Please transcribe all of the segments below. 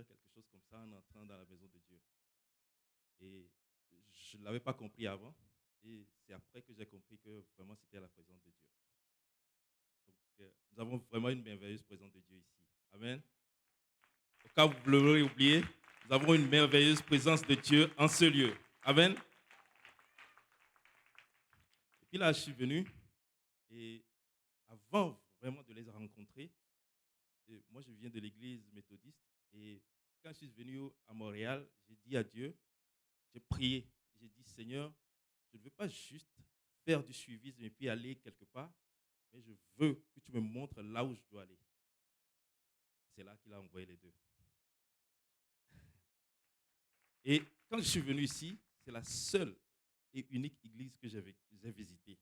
dire quelque chose comme ça en entrant dans la maison de Dieu. Et je ne l'avais pas compris avant. Et c'est après que j'ai compris que vraiment c'était la présence de Dieu. Donc, nous avons vraiment une merveilleuse présence de Dieu ici. Amen. Au cas où vous l'aurez oublié, nous avons une merveilleuse présence de Dieu en ce lieu. Amen. Et puis là, je suis venu et avant vraiment de les rencontrer, moi je viens de l'église méthodiste et quand je suis venu à Montréal, j'ai dit à Dieu, j'ai prié, j'ai dit Seigneur, je ne veux pas juste faire du suivisme et puis aller quelque part, mais je veux que tu me montres là où je dois aller. C'est là qu'il a envoyé les deux. Et quand je suis venu ici, c'est la seule et unique église que j'ai visitée.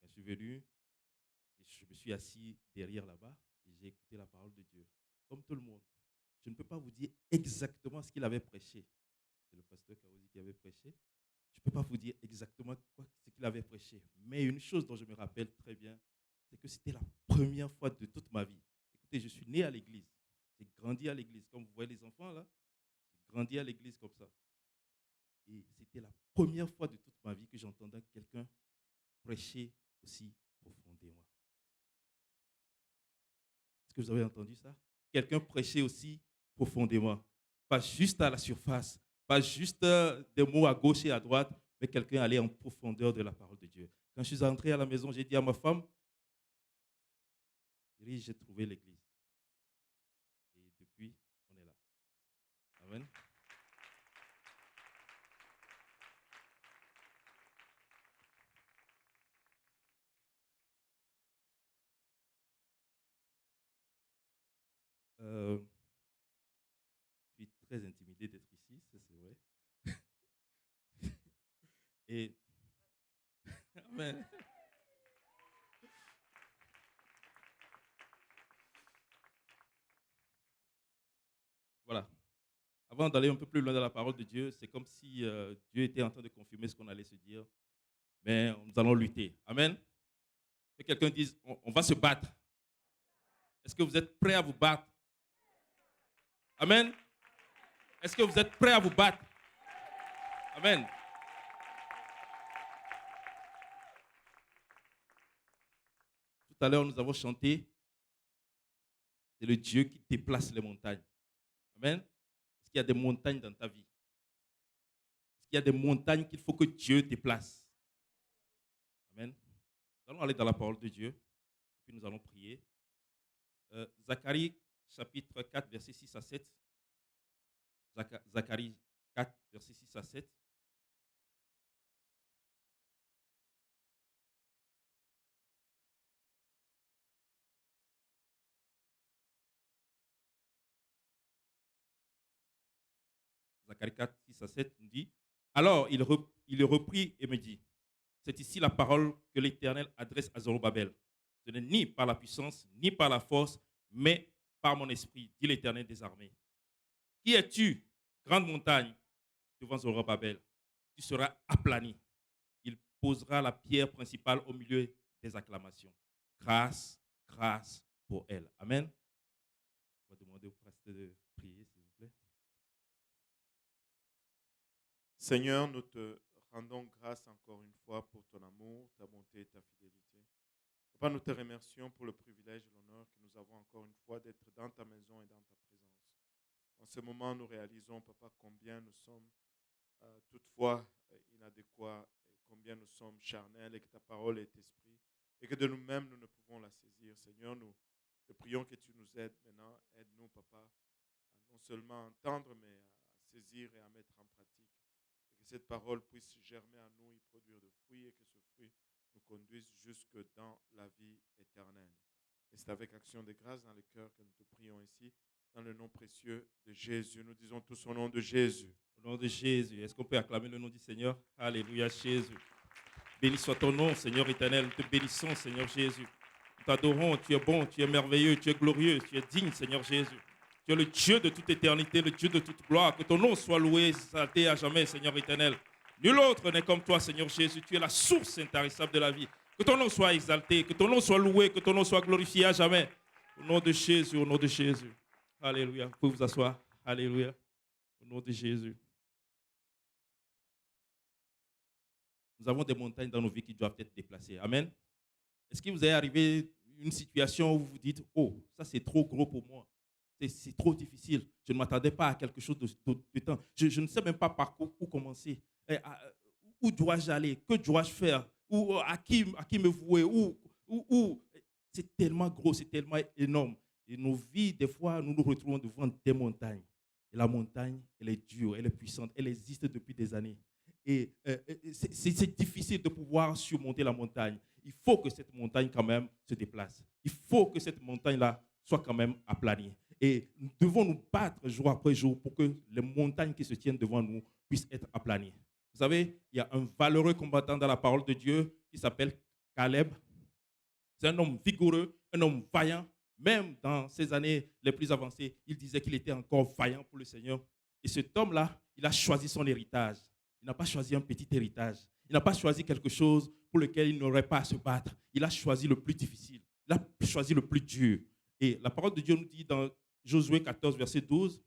Quand je suis venu, je me suis assis derrière là-bas et j'ai écouté la parole de Dieu, comme tout le monde. Je ne peux pas vous dire exactement ce qu'il avait prêché. C'est le pasteur Kaozi qui avait prêché. Je ne peux pas vous dire exactement ce qu'il avait prêché. Mais une chose dont je me rappelle très bien, c'est que c'était la première fois de toute ma vie. Écoutez, je suis né à l'église. J'ai grandi à l'église. Comme vous voyez les enfants là, j'ai grandi à l'église comme ça. Et c'était la première fois de toute ma vie que j'entendais quelqu'un prêcher aussi profondément. Est-ce que vous avez entendu ça? Quelqu'un prêcher aussi profondément. Pas juste à la surface, pas juste des mots à gauche et à droite, mais quelqu'un allait en profondeur de la parole de Dieu. Quand je suis entré à la maison, j'ai dit à ma femme, j'ai trouvé l'église. Et depuis, on est là. Amen. Je suis très intimidé d'être ici, ça c'est vrai. Et amen. Voilà. Avant d'aller un peu plus loin dans la parole de Dieu, c'est comme si Dieu était en train de confirmer ce qu'on allait se dire. Mais nous allons lutter. Amen. Que quelqu'un dise, on va se battre. Est-ce que vous êtes prêts à vous battre? Amen. Est-ce que vous êtes prêts à vous battre? Amen. Tout à l'heure, nous avons chanté, c'est le Dieu qui déplace les montagnes. Amen. Est-ce qu'il y a des montagnes dans ta vie? Est-ce qu'il y a des montagnes qu'il faut que Dieu déplace? Amen. Nous allons aller dans la parole de Dieu, et puis nous allons prier. Zacharie, chapitre 4, verset 6 à 7. Zacharie 4, verset 6 à 7. Zacharie 4, 6 à 7 nous dit, alors il reprit et me dit, c'est ici la parole que l'Éternel adresse à Zorobabel. Ce n'est ni par la puissance, ni par la force, mais par mon esprit, dit l'Éternel des armées. Qui es-tu, grande montagne, devant Zorobabel? Tu seras aplani. Il posera la pierre principale au milieu des acclamations. Grâce, grâce pour elle. Amen. On va demander au pasteur de prier, s'il vous plaît. Seigneur, nous te rendons grâce encore une fois pour ton amour, ta bonté et ta fidélité. Papa, nous te remercions pour le privilège et l'honneur que nous avons encore une fois d'être dans ta maison et dans ta présence. En ce moment, nous réalisons, Papa, combien nous sommes toutefois inadéquats, et combien nous sommes charnels et que ta parole est esprit et que de nous-mêmes, nous ne pouvons la saisir. Seigneur, nous te prions que tu nous aides maintenant. Aide-nous, Papa, à non seulement entendre, mais à saisir et à mettre en pratique. Et que cette parole puisse germer en nous, y produire de fruits et que ce fruit nous conduise jusque dans la vie éternelle. Et c'est avec action de grâce dans le cœur que nous te prions ici, dans le nom précieux de Jésus. Nous disons tous au nom de Jésus. Au nom de Jésus, est-ce qu'on peut acclamer le nom du Seigneur? Alléluia, Jésus. Béni soit ton nom, Seigneur éternel. Nous te bénissons, Seigneur Jésus. Nous t'adorons, tu es bon, tu es merveilleux, tu es glorieux, tu es digne, Seigneur Jésus. Tu es le Dieu de toute éternité, le Dieu de toute gloire. Que ton nom soit loué, exalté à jamais, Seigneur éternel. Nul autre n'est comme toi, Seigneur Jésus. Tu es la source intarissable de la vie. Que ton nom soit exalté, que ton nom soit loué, que ton nom soit glorifié à jamais. Au nom de Jésus, au nom de Jésus. Alléluia. Vous pouvez vous asseoir. Alléluia. Au nom de Jésus. Nous avons des montagnes dans nos vies qui doivent être déplacées. Amen. Est-ce qu'il vous est arrivé une situation où vous vous dites, oh, ça c'est trop gros pour moi. C'est trop difficile. Je ne m'attendais pas à quelque chose de temps. Je ne sais même pas par où commencer. Où dois-je aller? Que dois-je faire? Ou à qui me vouer? C'est tellement gros, c'est tellement énorme. Et nos vies, des fois, nous nous retrouvons devant des montagnes. Et la montagne, elle est dure, elle est puissante, elle existe depuis des années. Et c'est difficile de pouvoir surmonter la montagne. Il faut que cette montagne quand même se déplace. Il faut que cette montagne-là soit quand même aplanie. Et nous devons nous battre jour après jour pour que les montagnes qui se tiennent devant nous puissent être aplanies. Vous savez, il y a un valeureux combattant dans la parole de Dieu qui s'appelle Caleb. C'est un homme vigoureux, un homme vaillant. Même dans ses années les plus avancées, il disait qu'il était encore vaillant pour le Seigneur. Et cet homme-là, il a choisi son héritage. Il n'a pas choisi un petit héritage. Il n'a pas choisi quelque chose pour lequel il n'aurait pas à se battre. Il a choisi le plus difficile. Il a choisi le plus dur. Et la parole de Dieu nous dit dans Josué 14, verset 12,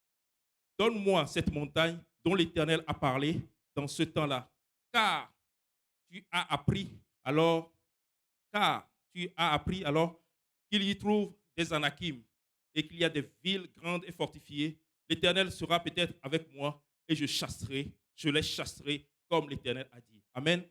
« Donne-moi cette montagne dont l'Éternel a parlé dans ce temps-là, car tu as appris alors qu'il y trouve des Anakim et qu'il y a des villes grandes et fortifiées. L'Éternel sera peut-être avec moi et je les chasserai comme l'Éternel a dit. » Amen.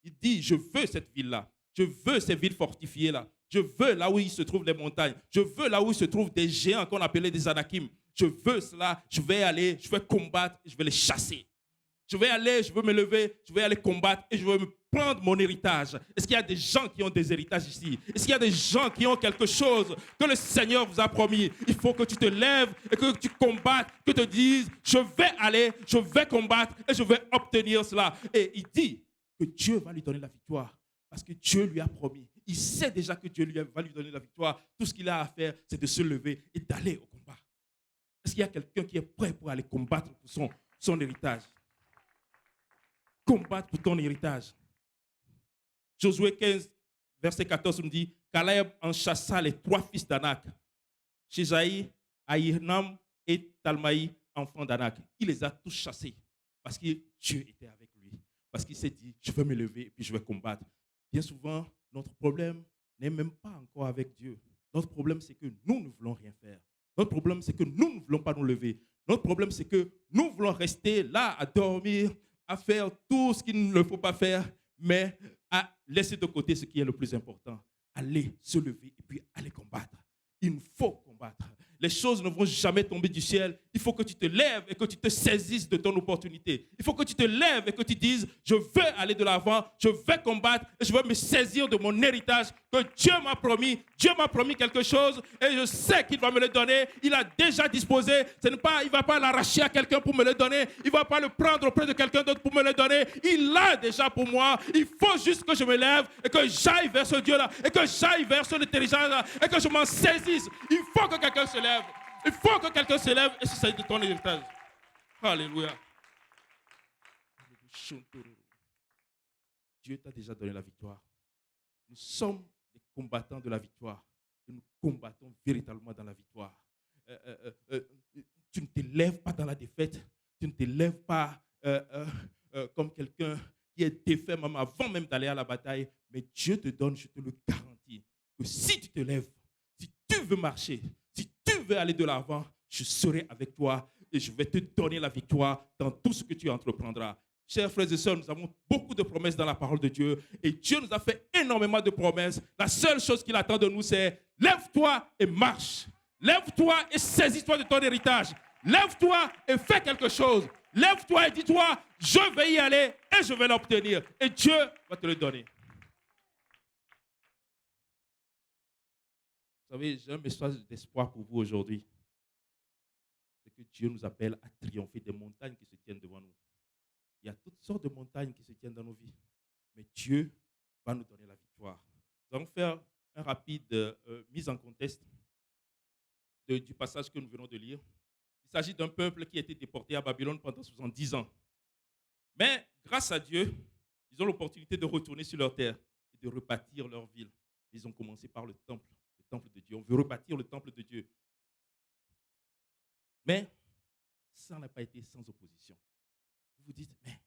Il dit, je veux cette ville-là. Je veux ces villes fortifiées-là. Je veux là où il se trouvent les montagnes. Je veux là où il se trouvent des géants qu'on appelait des Anakim. Je veux cela. Je vais aller, je vais combattre, je vais les chasser. Je vais aller, je veux me lever, je vais aller combattre et je vais me prendre mon héritage. Est-ce qu'il y a des gens qui ont des héritages ici? Est-ce qu'il y a des gens qui ont quelque chose que le Seigneur vous a promis? Il faut que tu te lèves et que tu combattes, que tu te dises, je vais aller, je vais combattre et je vais obtenir cela. Et il dit que Dieu va lui donner la victoire parce que Dieu lui a promis. Il sait déjà que Dieu va lui donner la victoire. Tout ce qu'il a à faire, c'est de se lever et d'aller au combat. Est-ce qu'il y a quelqu'un qui est prêt pour aller combattre pour son héritage? Combattre pour ton héritage. Josué 15, verset 14 nous dit, Caleb en chassa les 3 fils d'Anak, Shejaï, Ahirnam et Talmaï, enfants d'Anak. Il les a tous chassés parce que Dieu était avec lui. Parce qu'il s'est dit, je vais me lever et puis je vais combattre. Bien souvent, notre problème n'est même pas encore avec Dieu. Notre problème, c'est que nous ne voulons rien faire. Notre problème, c'est que nous ne voulons pas nous lever. Notre problème, c'est que nous voulons rester là à dormir, à faire tout ce qu'il ne faut pas faire, mais à laisser de côté ce qui est le plus important. Aller se lever et puis aller combattre. Il faut combattre. Les choses ne vont jamais tomber du ciel. Il faut que tu te lèves et que tu te saisisses de ton opportunité. Il faut que tu te lèves et que tu dises, je veux aller de l'avant, je vais combattre et je veux me saisir de mon héritage que Dieu m'a promis. Dieu m'a promis quelque chose et je sais qu'il va me le donner. Il a déjà disposé. Il ne va pas l'arracher à quelqu'un pour me le donner. Il ne va pas le prendre auprès de quelqu'un d'autre pour me le donner. Il l'a déjà pour moi. Il faut juste que je me lève et que j'aille vers ce Dieu-là et que j'aille vers ce héritage-là et que je m'en saisisse. Il faut que quelqu'un se lève. Il faut que quelqu'un se lève et se saisisse de ton héritage. Alléluia. Dieu t'a déjà donné la victoire. Nous sommes des combattants de la victoire. Et nous combattons véritablement dans la victoire. Tu ne te lèves pas dans la défaite. Tu ne te lèves pas comme quelqu'un qui est défait même avant même d'aller à la bataille. Mais Dieu te donne, je te le garantis, que si tu te lèves, si tu veux marcher, si tu veux aller de l'avant, je serai avec toi et je vais te donner la victoire dans tout ce que tu entreprendras. Chers frères et sœurs, nous avons beaucoup de promesses dans la parole de Dieu et Dieu nous a fait énormément de promesses. La seule chose qu'il attend de nous, c'est lève-toi et marche. Lève-toi et saisis-toi de ton héritage. Lève-toi et fais quelque chose. Lève-toi et dis-toi, je vais y aller et je vais l'obtenir. Et Dieu va te le donner. Vous savez, j'ai un message d'espoir pour vous aujourd'hui. C'est que Dieu nous appelle à triompher des montagnes qui se tiennent devant nous. Il y a toutes sortes de montagnes qui se tiennent dans nos vies. Mais Dieu va nous donner la victoire. Nous allons faire un rapide mise en contexte du passage que nous venons de lire. Il s'agit d'un peuple qui a été déporté à Babylone pendant 70 ans. Mais grâce à Dieu, ils ont l'opportunité de retourner sur leur terre et de rebâtir leur ville. Ils ont commencé par le temple de Dieu. On veut rebâtir le temple de Dieu. Mais ça n'a pas été sans opposition. Vous vous dites, mais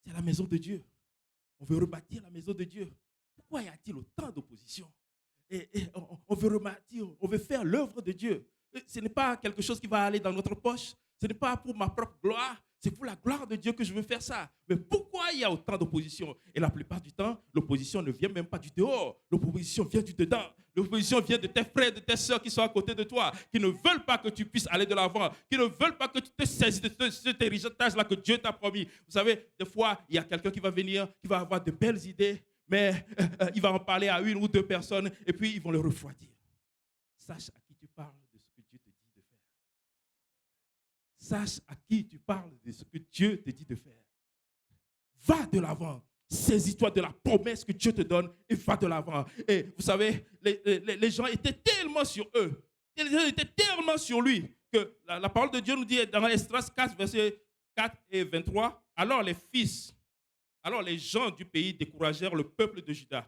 c'est la maison de Dieu. On veut rebâtir la maison de Dieu. Pourquoi y a-t-il autant d'opposition? Et on veut rebâtir, on veut faire l'œuvre de Dieu. Et ce n'est pas quelque chose qui va aller dans notre poche. Ce n'est pas pour ma propre gloire. C'est pour la gloire de Dieu que je veux faire ça. Mais pourquoi il y a autant d'opposition? Et la plupart du temps, l'opposition ne vient même pas du dehors. L'opposition vient du dedans. L'opposition vient de tes frères, de tes sœurs qui sont à côté de toi, qui ne veulent pas que tu puisses aller de l'avant, qui ne veulent pas que tu te saisisses de cet héritage-là que Dieu t'a promis. Vous savez, des fois, il y a quelqu'un qui va venir, qui va avoir de belles idées, mais il va en parler à une ou deux personnes, et puis ils vont le refroidir. Sache à qui tu parles de ce que Dieu te dit de faire. Sache à qui tu parles de ce que Dieu te dit de faire. Va de l'avant. Saisis-toi de la promesse que Dieu te donne et va de l'avant. Et vous savez, les gens étaient tellement sur eux, les gens étaient tellement sur lui, que la parole de Dieu nous dit dans Esdras 4, versets 4 et 23, alors les gens du pays découragèrent le peuple de Juda.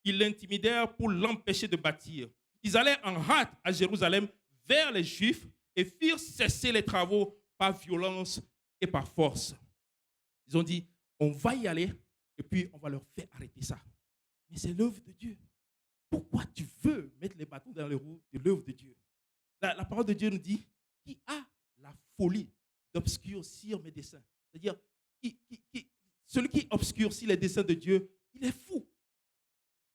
Ils l'intimidèrent pour l'empêcher de bâtir. Ils allaient en hâte à Jérusalem vers les Juifs et firent cesser les travaux par violence et par force. Ils ont dit, on va y aller et puis on va leur faire arrêter ça. Mais c'est l'œuvre de Dieu. Pourquoi tu veux mettre les bâtons dans les roues de l'œuvre de Dieu? La parole de Dieu nous dit, qui a la folie d'obscurcir mes desseins? C'est-à-dire, celui qui obscurcit les desseins de Dieu, il est fou.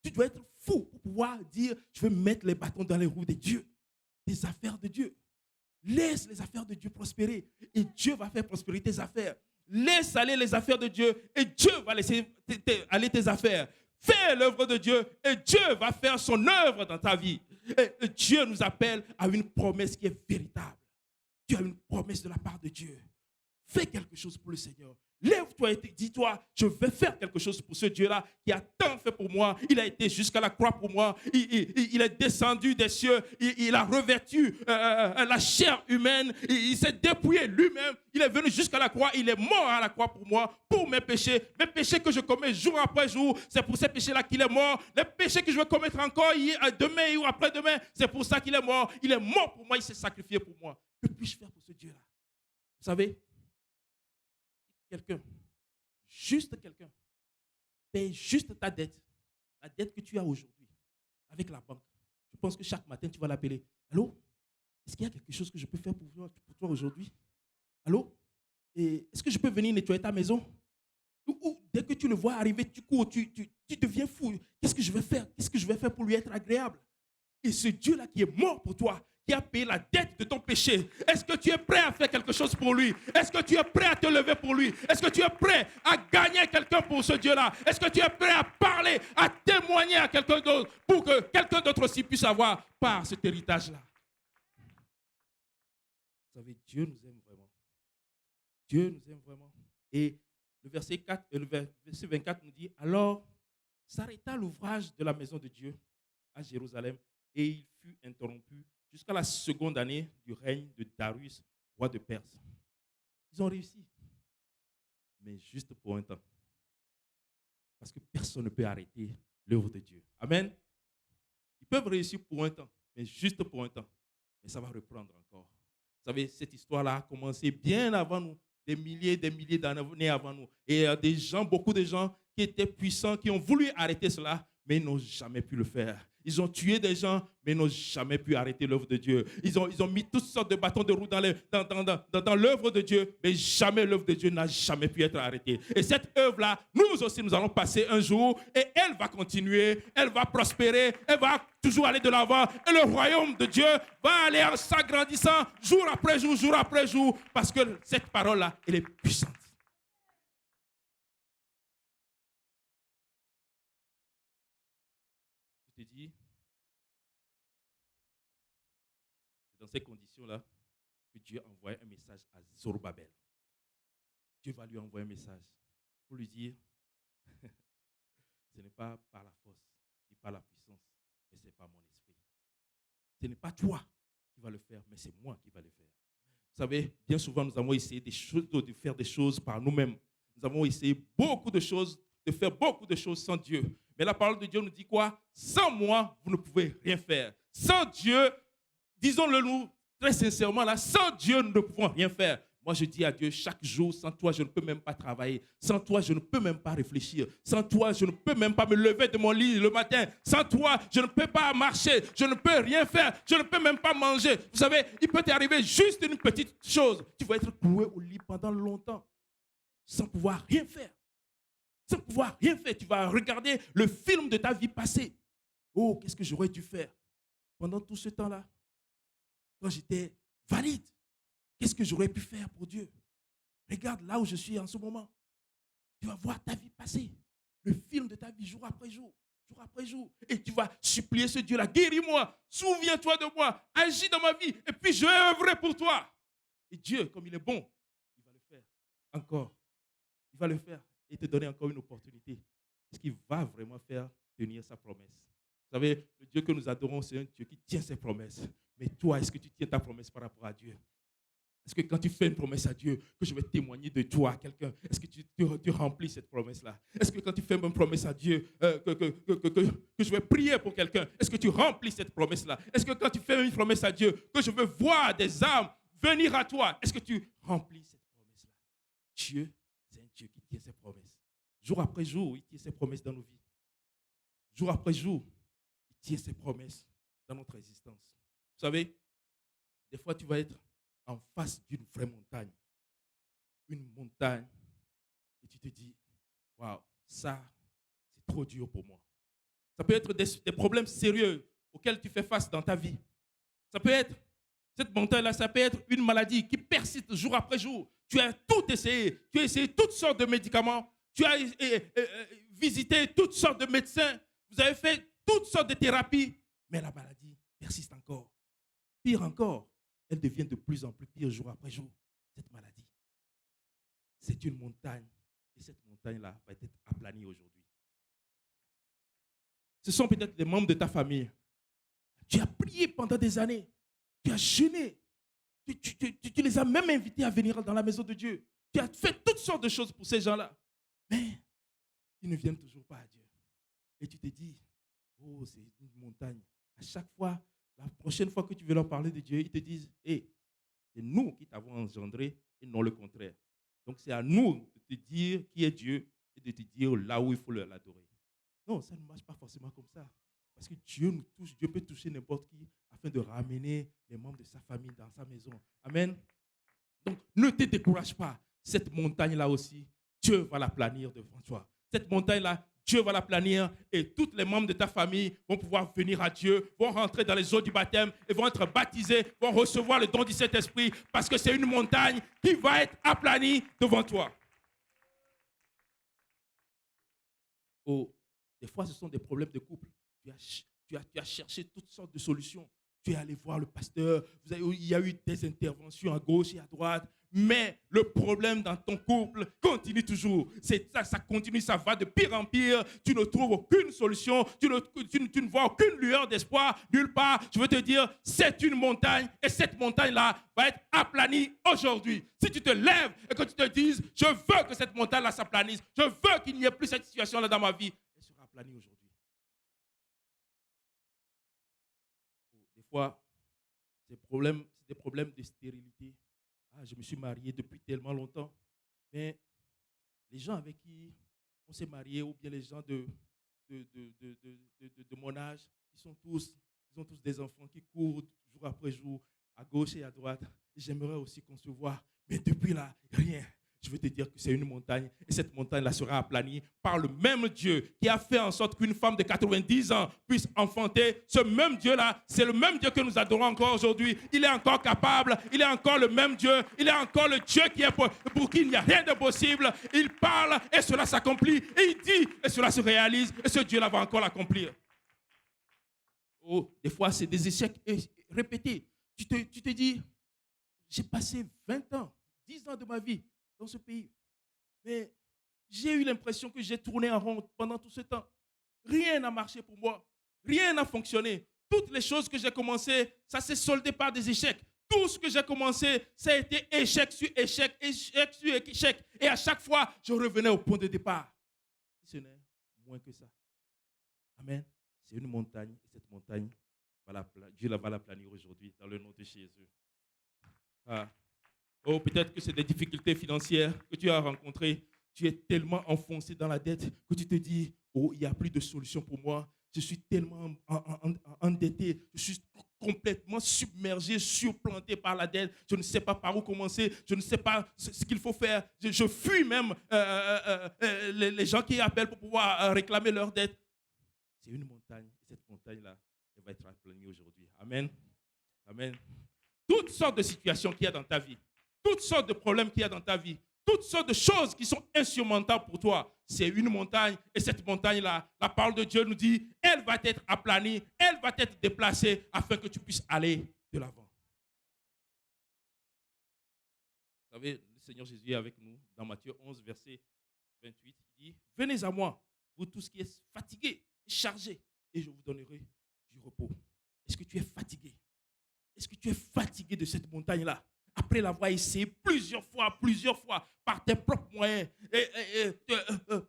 Tu dois être fou pour pouvoir dire, je veux mettre les bâtons dans les roues de Dieu, des affaires de Dieu. Laisse les affaires de Dieu prospérer et Dieu va faire prospérer tes affaires. Laisse aller les affaires de Dieu et Dieu va laisser aller tes affaires. Fais l'œuvre de Dieu et Dieu va faire son œuvre dans ta vie. Et Dieu nous appelle à une promesse qui est véritable. Tu as une promesse de la part de Dieu. Fais quelque chose pour le Seigneur. Lève-toi et dis-toi, je vais faire quelque chose pour ce Dieu-là qui a tant fait pour moi. Il a été jusqu'à la croix pour moi. Il est descendu des cieux. Il a revêtu la chair humaine. Il s'est dépouillé lui-même. Il est venu jusqu'à la croix. Il est mort à la croix pour moi, pour mes péchés que je commets jour après jour. C'est pour ces péchés-là qu'il est mort. Les péchés que je vais commettre encore demain ou après-demain, c'est pour ça qu'il est mort. Il est mort pour moi. Il s'est sacrifié pour moi. Que puis-je faire pour ce Dieu-là? Vous savez, quelqu'un, paye juste ta dette, la dette que tu as aujourd'hui avec la banque. Je pense que chaque matin, tu vas l'appeler. Allô? Est-ce qu'il y a quelque chose que je peux faire pour toi aujourd'hui? Allô? Est-ce que je peux venir nettoyer ta maison? Ou dès que tu le vois arriver, tu cours, tu deviens fou. Qu'est-ce que je vais faire? Qu'est-ce que je vais faire pour lui être agréable? Et ce Dieu-là qui est mort pour toi, qui a payé la dette de ton péché, est-ce que tu es prêt à faire quelque chose pour lui? Est-ce que tu es prêt à te lever pour lui? Est-ce que tu es prêt à gagner quelqu'un pour ce Dieu-là? Est-ce que tu es prêt à parler, à témoigner à quelqu'un d'autre pour que quelqu'un d'autre aussi puisse avoir part cet héritage-là? Vous savez, Dieu nous aime vraiment. Dieu nous aime vraiment. Et le verset 24 nous dit, alors s'arrêta l'ouvrage de la maison de Dieu à Jérusalem et il fut interrompu jusqu'à la seconde année du règne de Darius, roi de Perse. Ils ont réussi, mais juste pour un temps. Parce que personne ne peut arrêter l'œuvre de Dieu. Amen. Ils peuvent réussir pour un temps, mais juste pour un temps. Mais ça va reprendre encore. Vous savez, cette histoire-là a commencé bien avant nous, des milliers d'années avant nous. Et des gens, beaucoup de gens qui étaient puissants, qui ont voulu arrêter cela, mais ils n'ont jamais pu le faire. Ils ont tué des gens, mais ils n'ont jamais pu arrêter l'œuvre de Dieu. Ils ont mis toutes sortes de bâtons de roue dans l'œuvre de Dieu, mais jamais l'œuvre de Dieu n'a jamais pu être arrêtée. Et cette œuvre-là, nous aussi, nous allons passer un jour, et elle va continuer, elle va prospérer, elle va toujours aller de l'avant, et le royaume de Dieu va aller en s'agrandissant jour après jour, parce que cette parole-là, elle est puissante. Je te dis, c'est dans ces conditions-là que Dieu envoie un message à Zorobabel. Dieu va lui envoyer un message pour lui dire, ce n'est pas par la force ni par la puissance, mais c'est par mon esprit. Ce n'est pas toi qui vas le faire, mais c'est moi qui va le faire. Vous savez, bien souvent, nous avons essayé de faire des choses par nous-mêmes. Nous avons essayé de faire beaucoup de choses sans Dieu. Mais la parole de Dieu nous dit quoi? Sans moi, vous ne pouvez rien faire. Sans Dieu, disons-le nous, très sincèrement, là, sans Dieu, nous ne pouvons rien faire. Moi, je dis à Dieu, chaque jour, sans toi, je ne peux même pas travailler. Sans toi, je ne peux même pas réfléchir. Sans toi, je ne peux même pas me lever de mon lit le matin. Sans toi, je ne peux pas marcher. Je ne peux rien faire. Je ne peux même pas manger. Vous savez, il peut t'arriver juste une petite chose. Tu vas être cloué au lit pendant longtemps, sans pouvoir rien faire. Sans pouvoir rien faire. Tu vas regarder le film de ta vie passée. Oh, qu'est-ce que j'aurais dû faire pendant tout ce temps-là, quand j'étais valide? Qu'est-ce que j'aurais pu faire pour Dieu? Regarde là où je suis en ce moment. Tu vas voir ta vie passer. Le film de ta vie jour après jour. Jour après jour. Et tu vas supplier ce Dieu-là. Guéris-moi. Souviens-toi de moi. Agis dans ma vie. Et puis je vais œuvrer pour toi. Et Dieu, comme il est bon, il va le faire encore. Il va le faire et te donner encore une opportunité. Est-ce qu'il va vraiment faire tenir sa promesse? Vous savez, le Dieu que nous adorons, c'est un Dieu qui tient ses promesses. Mais toi, est-ce que tu tiens ta promesse par rapport à Dieu? Est-ce que quand tu fais une promesse à Dieu, que je vais témoigner de toi à quelqu'un, est-ce que tu remplis cette promesse-là? Est-ce que quand tu fais une promesse à Dieu, que je vais prier pour quelqu'un, est-ce que tu remplis cette promesse-là? Est-ce que quand tu fais une promesse à Dieu, que je veux voir des âmes venir à toi, est-ce que tu remplis cette promesse-là? Dieu, c'est un Dieu qui tient ses promesses. Jour après jour, il tient ses promesses dans nos vies. Jour après jour, il tient ses promesses dans notre existence. Vous savez, des fois, tu vas être en face d'une vraie montagne. Une montagne. Et tu te dis, waouh, ça, c'est trop dur pour moi. Ça peut être des problèmes sérieux auxquels tu fais face dans ta vie. Ça peut être, cette montagne-là, ça peut être une maladie qui persiste jour après jour. Tu as tout essayé. Tu as essayé toutes sortes de médicaments. Tu as visité toutes sortes de médecins. Vous avez fait toutes sortes de thérapies. Mais la maladie persiste encore. Pire encore, elle devient de plus en plus pire jour après jour, cette maladie. C'est une montagne. Et cette montagne-là va être aplanie aujourd'hui. Ce sont peut-être les membres de ta famille. Tu as prié pendant des années. Tu as jeûné. Tu les as même invités à venir dans la maison de Dieu. Tu as fait toutes sortes de choses pour ces gens-là. Mais ils ne viennent toujours pas à Dieu. Et tu te dis, oh, c'est une montagne. À chaque fois, la prochaine fois que tu veux leur parler de Dieu, ils te disent, hé, c'est nous qui t'avons engendré et non le contraire. Donc c'est à nous de te dire qui est Dieu et de te dire là où il faut l'adorer. Non, ça ne marche pas forcément comme ça. Parce que Dieu nous touche, Dieu peut toucher n'importe qui afin de ramener les membres de sa famille dans sa maison. Amen. Donc ne te décourage pas. Cette montagne-là aussi, Dieu va la planir devant toi. Cette montagne-là, Dieu va la planir et tous les membres de ta famille vont pouvoir venir à Dieu, vont rentrer dans les eaux du baptême et vont être baptisés, vont recevoir le don du Saint-Esprit parce que c'est une montagne qui va être aplanie devant toi. Oh, des fois, ce sont des problèmes de couple. Tu as cherché toutes sortes de solutions. Tu es allé voir le pasteur. Il y a eu des interventions à gauche et à droite. Mais le problème dans ton couple continue toujours. Ça continue, ça va de pire en pire. Tu ne trouves aucune solution. Tu ne vois aucune lueur d'espoir nulle part. Je veux te dire, c'est une montagne. Et cette montagne-là va être aplanie aujourd'hui. Si tu te lèves et que tu te dises, je veux que cette montagne-là s'aplanisse. Je veux qu'il n'y ait plus cette situation-là dans ma vie. Elle sera aplanie aujourd'hui. Des fois, c'est des problèmes de stérilité. Ah, je me suis marié depuis tellement longtemps. Mais les gens avec qui on s'est marié, ou bien les gens de mon âge, ils ont tous des enfants qui courent jour après jour, à gauche et à droite. Et j'aimerais aussi concevoir. Mais depuis là, rien. Je veux te dire que c'est une montagne et cette montagne-là sera aplanie par le même Dieu qui a fait en sorte qu'une femme de 90 ans puisse enfanter. Ce même Dieu-là, c'est le même Dieu que nous adorons encore aujourd'hui. Il est encore capable, il est encore le même Dieu, il est encore le Dieu qui est pour qui il n'y a rien de possible. Il parle et cela s'accomplit. Et il dit et cela se réalise et ce Dieu-là va encore l'accomplir. Oh, des fois, c'est des échecs répétés. Tu te dis, j'ai passé 20 ans, 10 ans de ma vie dans ce pays. Mais j'ai eu l'impression que j'ai tourné en rond pendant tout ce temps. Rien n'a marché pour moi. Rien n'a fonctionné. Toutes les choses que j'ai commencées, ça s'est soldé par des échecs. Tout ce que j'ai commencé, ça a été échec sur échec, échec sur échec. Et à chaque fois, je revenais au point de départ. Ce n'est moins que ça. Amen. C'est une montagne. Et cette montagne, Dieu va la planir aujourd'hui dans le nom de Jésus. Ah. Oh, peut-être que c'est des difficultés financières que tu as rencontrées. Tu es tellement enfoncé dans la dette que tu te dis, oh, il n'y a plus de solution pour moi. Je suis tellement endetté. Je suis complètement submergé, surplanté par la dette. Je ne sais pas par où commencer. Je ne sais pas ce qu'il faut faire. Je fuis même les gens qui appellent pour pouvoir réclamer leur dette. C'est une montagne. Cette montagne-là, elle va être aplanie aujourd'hui. Amen. Amen. Toutes sortes de situations qu'il y a dans ta vie, toutes sortes de problèmes qu'il y a dans ta vie, toutes sortes de choses qui sont insurmontables pour toi, c'est une montagne. Et cette montagne-là, la parole de Dieu nous dit, elle va être aplanie, elle va être déplacée afin que tu puisses aller de l'avant. Vous savez, le Seigneur Jésus est avec nous dans Matthieu 11, verset 28. Il dit, venez à moi, vous tous qui êtes fatigués et chargés, et je vous donnerai du repos. Est-ce que tu es fatigué? Est-ce que tu es fatigué de cette montagne-là? Après l'avoir essayé plusieurs fois, par tes propres moyens,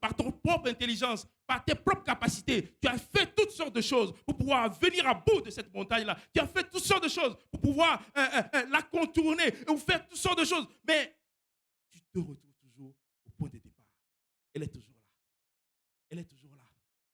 par ton propre intelligence, par tes propres capacités, tu as fait toutes sortes de choses pour pouvoir venir à bout de cette montagne-là. Tu as fait toutes sortes de choses pour pouvoir la contourner ou faire toutes sortes de choses. Mais tu te retrouves toujours au point de départ. Elle est toujours là. Elle est toujours là.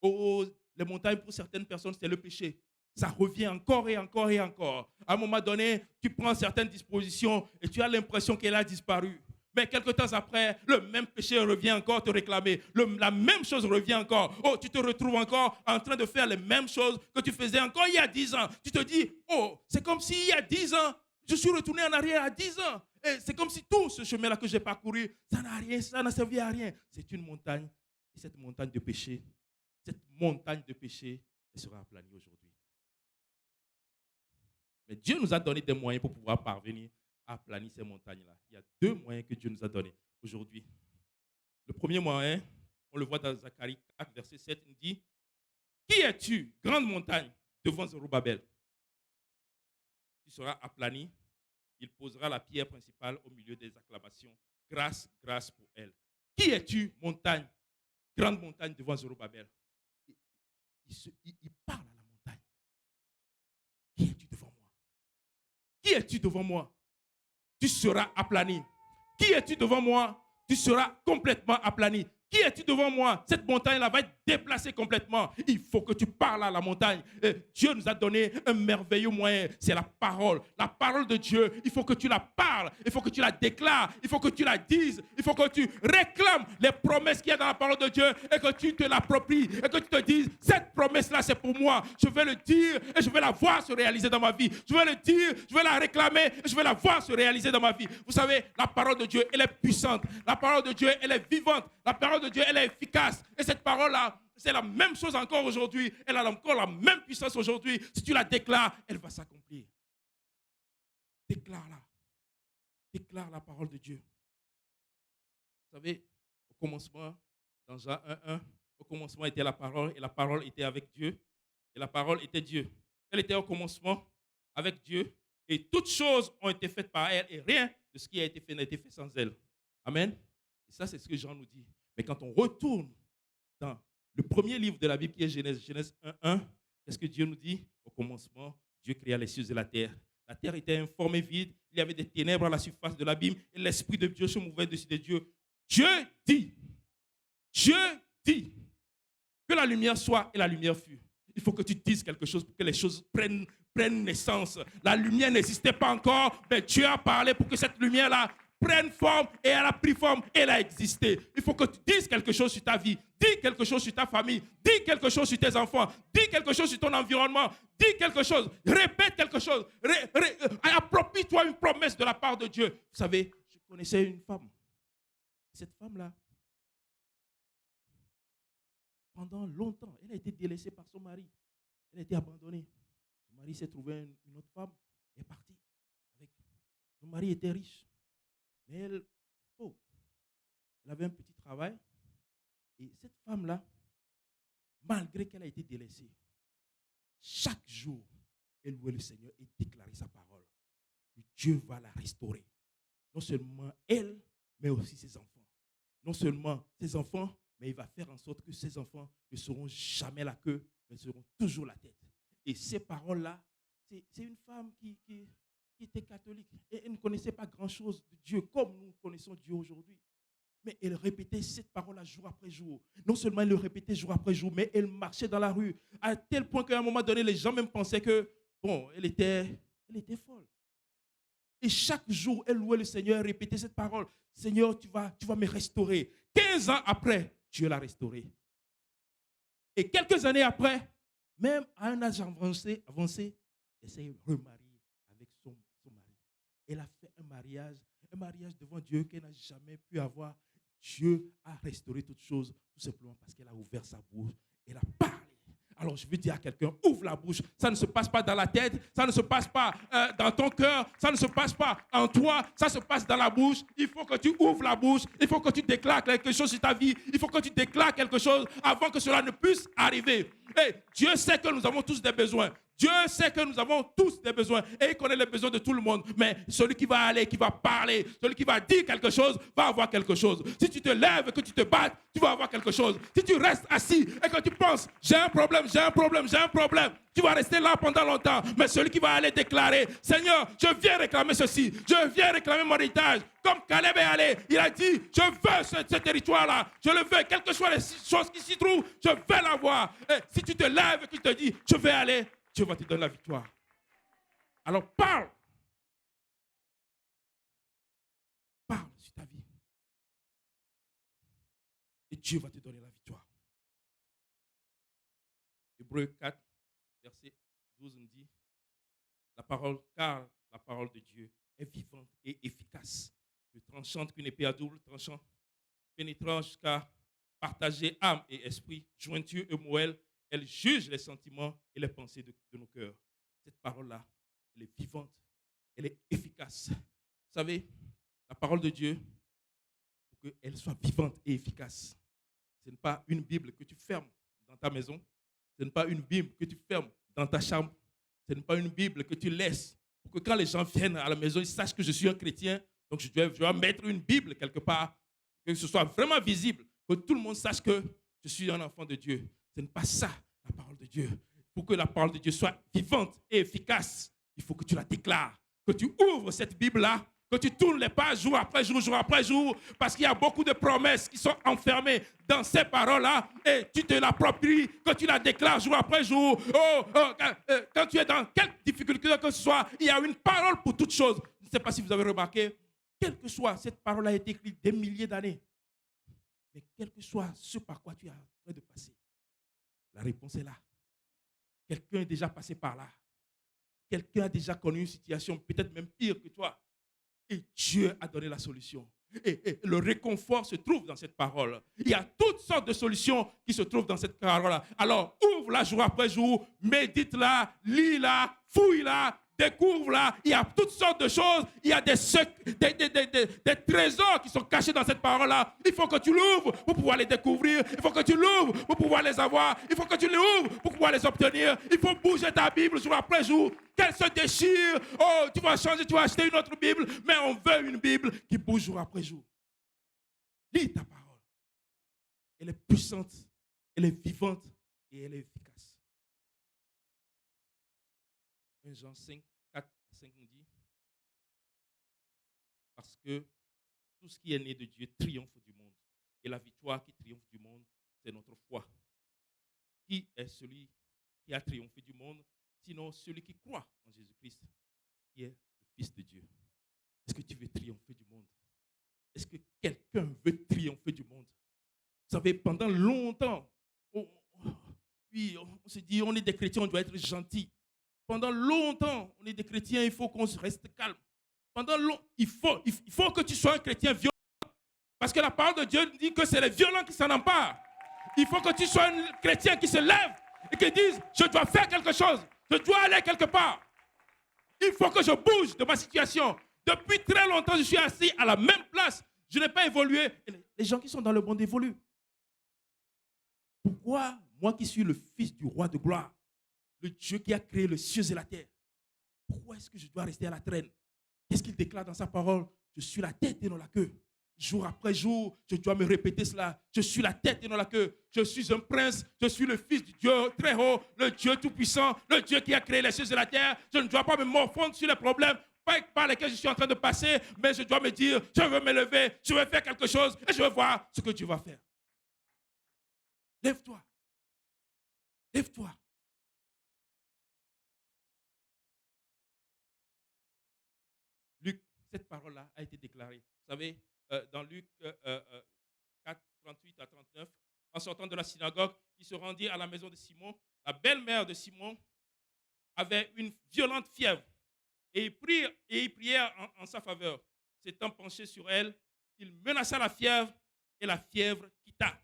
Oh, les montagnes, pour certaines personnes, c'est le péché. Ça revient encore et encore et encore. À un moment donné, tu prends certaines dispositions et tu as l'impression qu'elle a disparu. Mais quelques temps après, le même péché revient encore te réclamer. La même chose revient encore. Oh, tu te retrouves encore en train de faire les mêmes choses que tu faisais encore il y a 10 ans. Tu te dis, oh, c'est comme s'il y a 10 ans, je suis retourné en arrière à 10 ans. Et c'est comme si tout ce chemin-là que j'ai parcouru, ça n'a servi à rien. C'est une montagne. Et cette montagne de péché, elle sera aplanie aujourd'hui. Mais Dieu nous a donné des moyens pour pouvoir parvenir à aplanir ces montagnes-là. Il y a 2 moyens que Dieu nous a donnés aujourd'hui. Le premier moyen, on le voit dans Zacharie 4, verset 7, il dit, qui es-tu, grande montagne, devant Zorobabel? Tu seras aplani. Il posera la pierre principale au milieu des acclamations. Grâce, grâce pour elle. Qui es-tu, montagne, grande montagne devant Zorobabel? Il parle à la montagne. Qui es-tu devant moi? Qui es-tu devant moi? Tu seras aplani. Qui es-tu devant moi? Tu seras complètement aplani. Qui es-tu devant moi? Cette montagne-là va être déplacée complètement. Il faut que tu parles à la montagne. Dieu nous a donné un merveilleux moyen. C'est la parole. La parole de Dieu. Il faut que tu la parles. Il faut que tu la déclares. Il faut que tu la dises. Il faut que tu réclames les promesses qu'il y a dans la parole de Dieu et que tu te l'appropries et que tu te dises, cette promesse-là, c'est pour moi. Je vais le dire et je vais la voir se réaliser dans ma vie. Je vais le dire, je vais la réclamer et je vais la voir se réaliser dans ma vie. Vous savez, la parole de Dieu, elle est puissante. La parole de Dieu, elle est vivante. La parole de Dieu, elle est efficace. Et cette parole-là, c'est la même chose encore aujourd'hui. Elle a encore la même puissance aujourd'hui. Si tu la déclares, elle va s'accomplir. Déclare-la. Déclare la parole de Dieu. Vous savez, au commencement, dans Jean 1:1, au commencement était la parole et la parole était avec Dieu et la parole était Dieu. Elle était au commencement avec Dieu et toutes choses ont été faites par elle et rien de ce qui a été fait n'a été fait sans elle. Amen. Et ça, c'est ce que Jean nous dit. Mais quand on retourne dans le premier livre de la Bible qui est Genèse 1:1, qu'est-ce que Dieu nous dit? Au commencement, Dieu créa les cieux et la terre. La terre était informe et vide. Il y avait des ténèbres à la surface de l'abîme et l'Esprit de Dieu se mouvait dessus de Dieu. Dieu dit que la lumière soit et la lumière fut. Il faut que tu dises quelque chose pour que les choses prennent naissance. La lumière n'existait pas encore, mais Dieu a parlé pour que cette lumière-là prenne forme et elle a pris forme et elle a existé. Il faut que tu dises quelque chose sur ta vie, dis quelque chose sur ta famille, dis quelque chose sur tes enfants, dis quelque chose sur ton environnement, dis quelque chose, répète quelque chose, approprie-toi une promesse de la part de Dieu. Vous savez, je connaissais une femme. Cette femme-là, pendant longtemps, elle a été délaissée par son mari. Elle a été abandonnée. Son mari s'est trouvé une autre femme et est parti avec. Son mari était riche. Mais elle avait un petit travail. Et cette femme-là, malgré qu'elle a été délaissée, chaque jour, elle louait le Seigneur et déclarait sa parole. Dieu va la restaurer. Non seulement elle, mais aussi ses enfants. Non seulement ses enfants, mais il va faire en sorte que ses enfants ne seront jamais la queue, mais seront toujours la tête. Et ces paroles-là, c'est une femme qui qui était catholique et elle ne connaissait pas grand-chose de Dieu comme nous connaissons Dieu aujourd'hui. Mais elle répétait cette parole-là jour après jour. Non seulement elle le répétait jour après jour, mais elle marchait dans la rue à tel point qu'à un moment donné, les gens même pensaient que, bon, elle était folle. Et chaque jour, elle louait le Seigneur, elle répétait cette parole. Seigneur, tu vas me restaurer. 15 ans après, Dieu l'a restaurée. Et quelques années après, même à un âge avancé, elle s'est remariée avec son mari. Elle a fait un mariage devant Dieu qu'elle n'a jamais pu avoir. Dieu a restauré toutes choses, tout simplement parce qu'elle a ouvert sa bouche. Elle a parlé. Alors je veux dire à quelqu'un, ouvre la bouche. Ça ne se passe pas dans la tête, ça ne se passe pas dans ton cœur, ça ne se passe pas en toi, ça se passe dans la bouche. Il faut que tu ouvres la bouche, il faut que tu déclares quelque chose sur ta vie, il faut que tu déclares quelque chose avant que cela ne puisse arriver. Et Dieu sait que nous avons tous des besoins. Dieu sait que nous avons tous des besoins et il connaît les besoins de tout le monde. Mais celui qui va aller, qui va parler, celui qui va dire quelque chose, va avoir quelque chose. Si tu te lèves et que tu te battes, tu vas avoir quelque chose. Si tu restes assis et que tu penses, j'ai un problème, tu vas rester là pendant longtemps. Mais celui qui va aller déclarer, Seigneur, je viens réclamer ceci, je viens réclamer mon héritage. Comme Caleb est allé, il a dit, je veux ce territoire-là, je le veux, quelles que soient les choses qui s'y trouvent, je vais l'avoir. Et si tu te lèves et que tu te dis, je vais aller, Dieu va te donner la victoire. Alors parle. Parle sur ta vie. Et Dieu va te donner la victoire. Hébreux 4, verset 12 nous dit, car la parole de Dieu est vivante et efficace, plus tranchante qu'une épée à double tranchant, pénétrant jusqu'à partager âme et esprit, jointure et moelle. Elle juge les sentiments et les pensées de nos cœurs. Cette parole-là, elle est vivante, elle est efficace. Vous savez, la parole de Dieu, pour qu'elle soit vivante et efficace, ce n'est pas une Bible que tu fermes dans ta maison, ce n'est pas une Bible que tu fermes dans ta chambre, ce n'est pas une Bible que tu laisses pour que quand les gens viennent à la maison, ils sachent que je suis un chrétien, donc je dois mettre une Bible quelque part, que ce soit vraiment visible, que tout le monde sache que je suis un enfant de Dieu. Ce n'est pas ça, la parole de Dieu. Pour que la parole de Dieu soit vivante et efficace, il faut que tu la déclares, que tu ouvres cette Bible-là, que tu tournes les pages jour après jour, parce qu'il y a beaucoup de promesses qui sont enfermées dans ces paroles-là, et tu te l'appropries, que tu la déclares jour après jour. Quand tu es dans quelque difficulté que ce soit, il y a une parole pour toute chose. Je ne sais pas si vous avez remarqué, quelle que soit, cette parole a été écrite des milliers d'années. Mais quel que soit ce par quoi tu es en train de passer, la réponse est là. Quelqu'un est déjà passé par là. Quelqu'un a déjà connu une situation peut-être même pire que toi. Et Dieu a donné la solution. Et le réconfort se trouve dans cette parole. Il y a toutes sortes de solutions qui se trouvent dans cette parole-là. Alors, ouvre-la jour après jour, médite-la, lis-la, fouille-la, découvre-la. Il y a toutes sortes de choses. Il y a des trésors qui sont cachés dans cette parole-là. Il faut que tu l'ouvres pour pouvoir les découvrir. Il faut que tu l'ouvres pour pouvoir les avoir. Il faut que tu l'ouvres pour pouvoir les obtenir. Il faut bouger ta Bible jour après jour. Qu'elle se déchire. Oh, tu vas changer, tu vas acheter une autre Bible. Mais on veut une Bible qui bouge jour après jour. Lis ta parole. Elle est puissante, elle est vivante et elle est efficace. 1 Jean 5, 4 à 5 nous dit, parce que tout ce qui est né de Dieu triomphe du monde. Et la victoire qui triomphe du monde, c'est notre foi. Qui est celui qui a triomphé du monde, sinon celui qui croit en Jésus-Christ, qui est le Fils de Dieu? Est-ce que tu veux triompher du monde? Est-ce que quelqu'un veut triompher du monde? Vous savez, pendant longtemps, on se dit, on est des chrétiens, on doit être gentils. Pendant longtemps, on est des chrétiens, il faut qu'on reste calme. Il faut que tu sois un chrétien violent. Parce que la parole de Dieu dit que c'est les violents qui s'en emparent. Il faut que tu sois un chrétien qui se lève et qui dise, je dois faire quelque chose, je dois aller quelque part. Il faut que je bouge de ma situation. Depuis très longtemps, je suis assis à la même place. Je n'ai pas évolué. Les gens qui sont dans le monde évoluent. Pourquoi, moi qui suis le fils du roi de gloire, le Dieu qui a créé les cieux et la terre, pourquoi est-ce que je dois rester à la traîne? Qu'est-ce qu'il déclare dans sa parole? Je suis la tête et non la queue. Jour après jour, je dois me répéter cela. Je suis la tête et non la queue. Je suis un prince. Je suis le fils du Dieu très haut, le Dieu tout-puissant, le Dieu qui a créé les cieux et la terre. Je ne dois pas me morfondre sur les problèmes. par lesquels je suis en train de passer, mais je dois me dire, je veux me lever, je veux faire quelque chose et je veux voir ce que Dieu va faire. Lève-toi. Lève-toi. Luc, cette parole-là a été déclarée. Vous savez, dans Luc 4, 38 à 39, en sortant de la synagogue, il se rendit à la maison de Simon. La belle-mère de Simon avait une violente fièvre et il priait en sa faveur. S'étant penché sur elle, il menaça la fièvre et la fièvre quitta.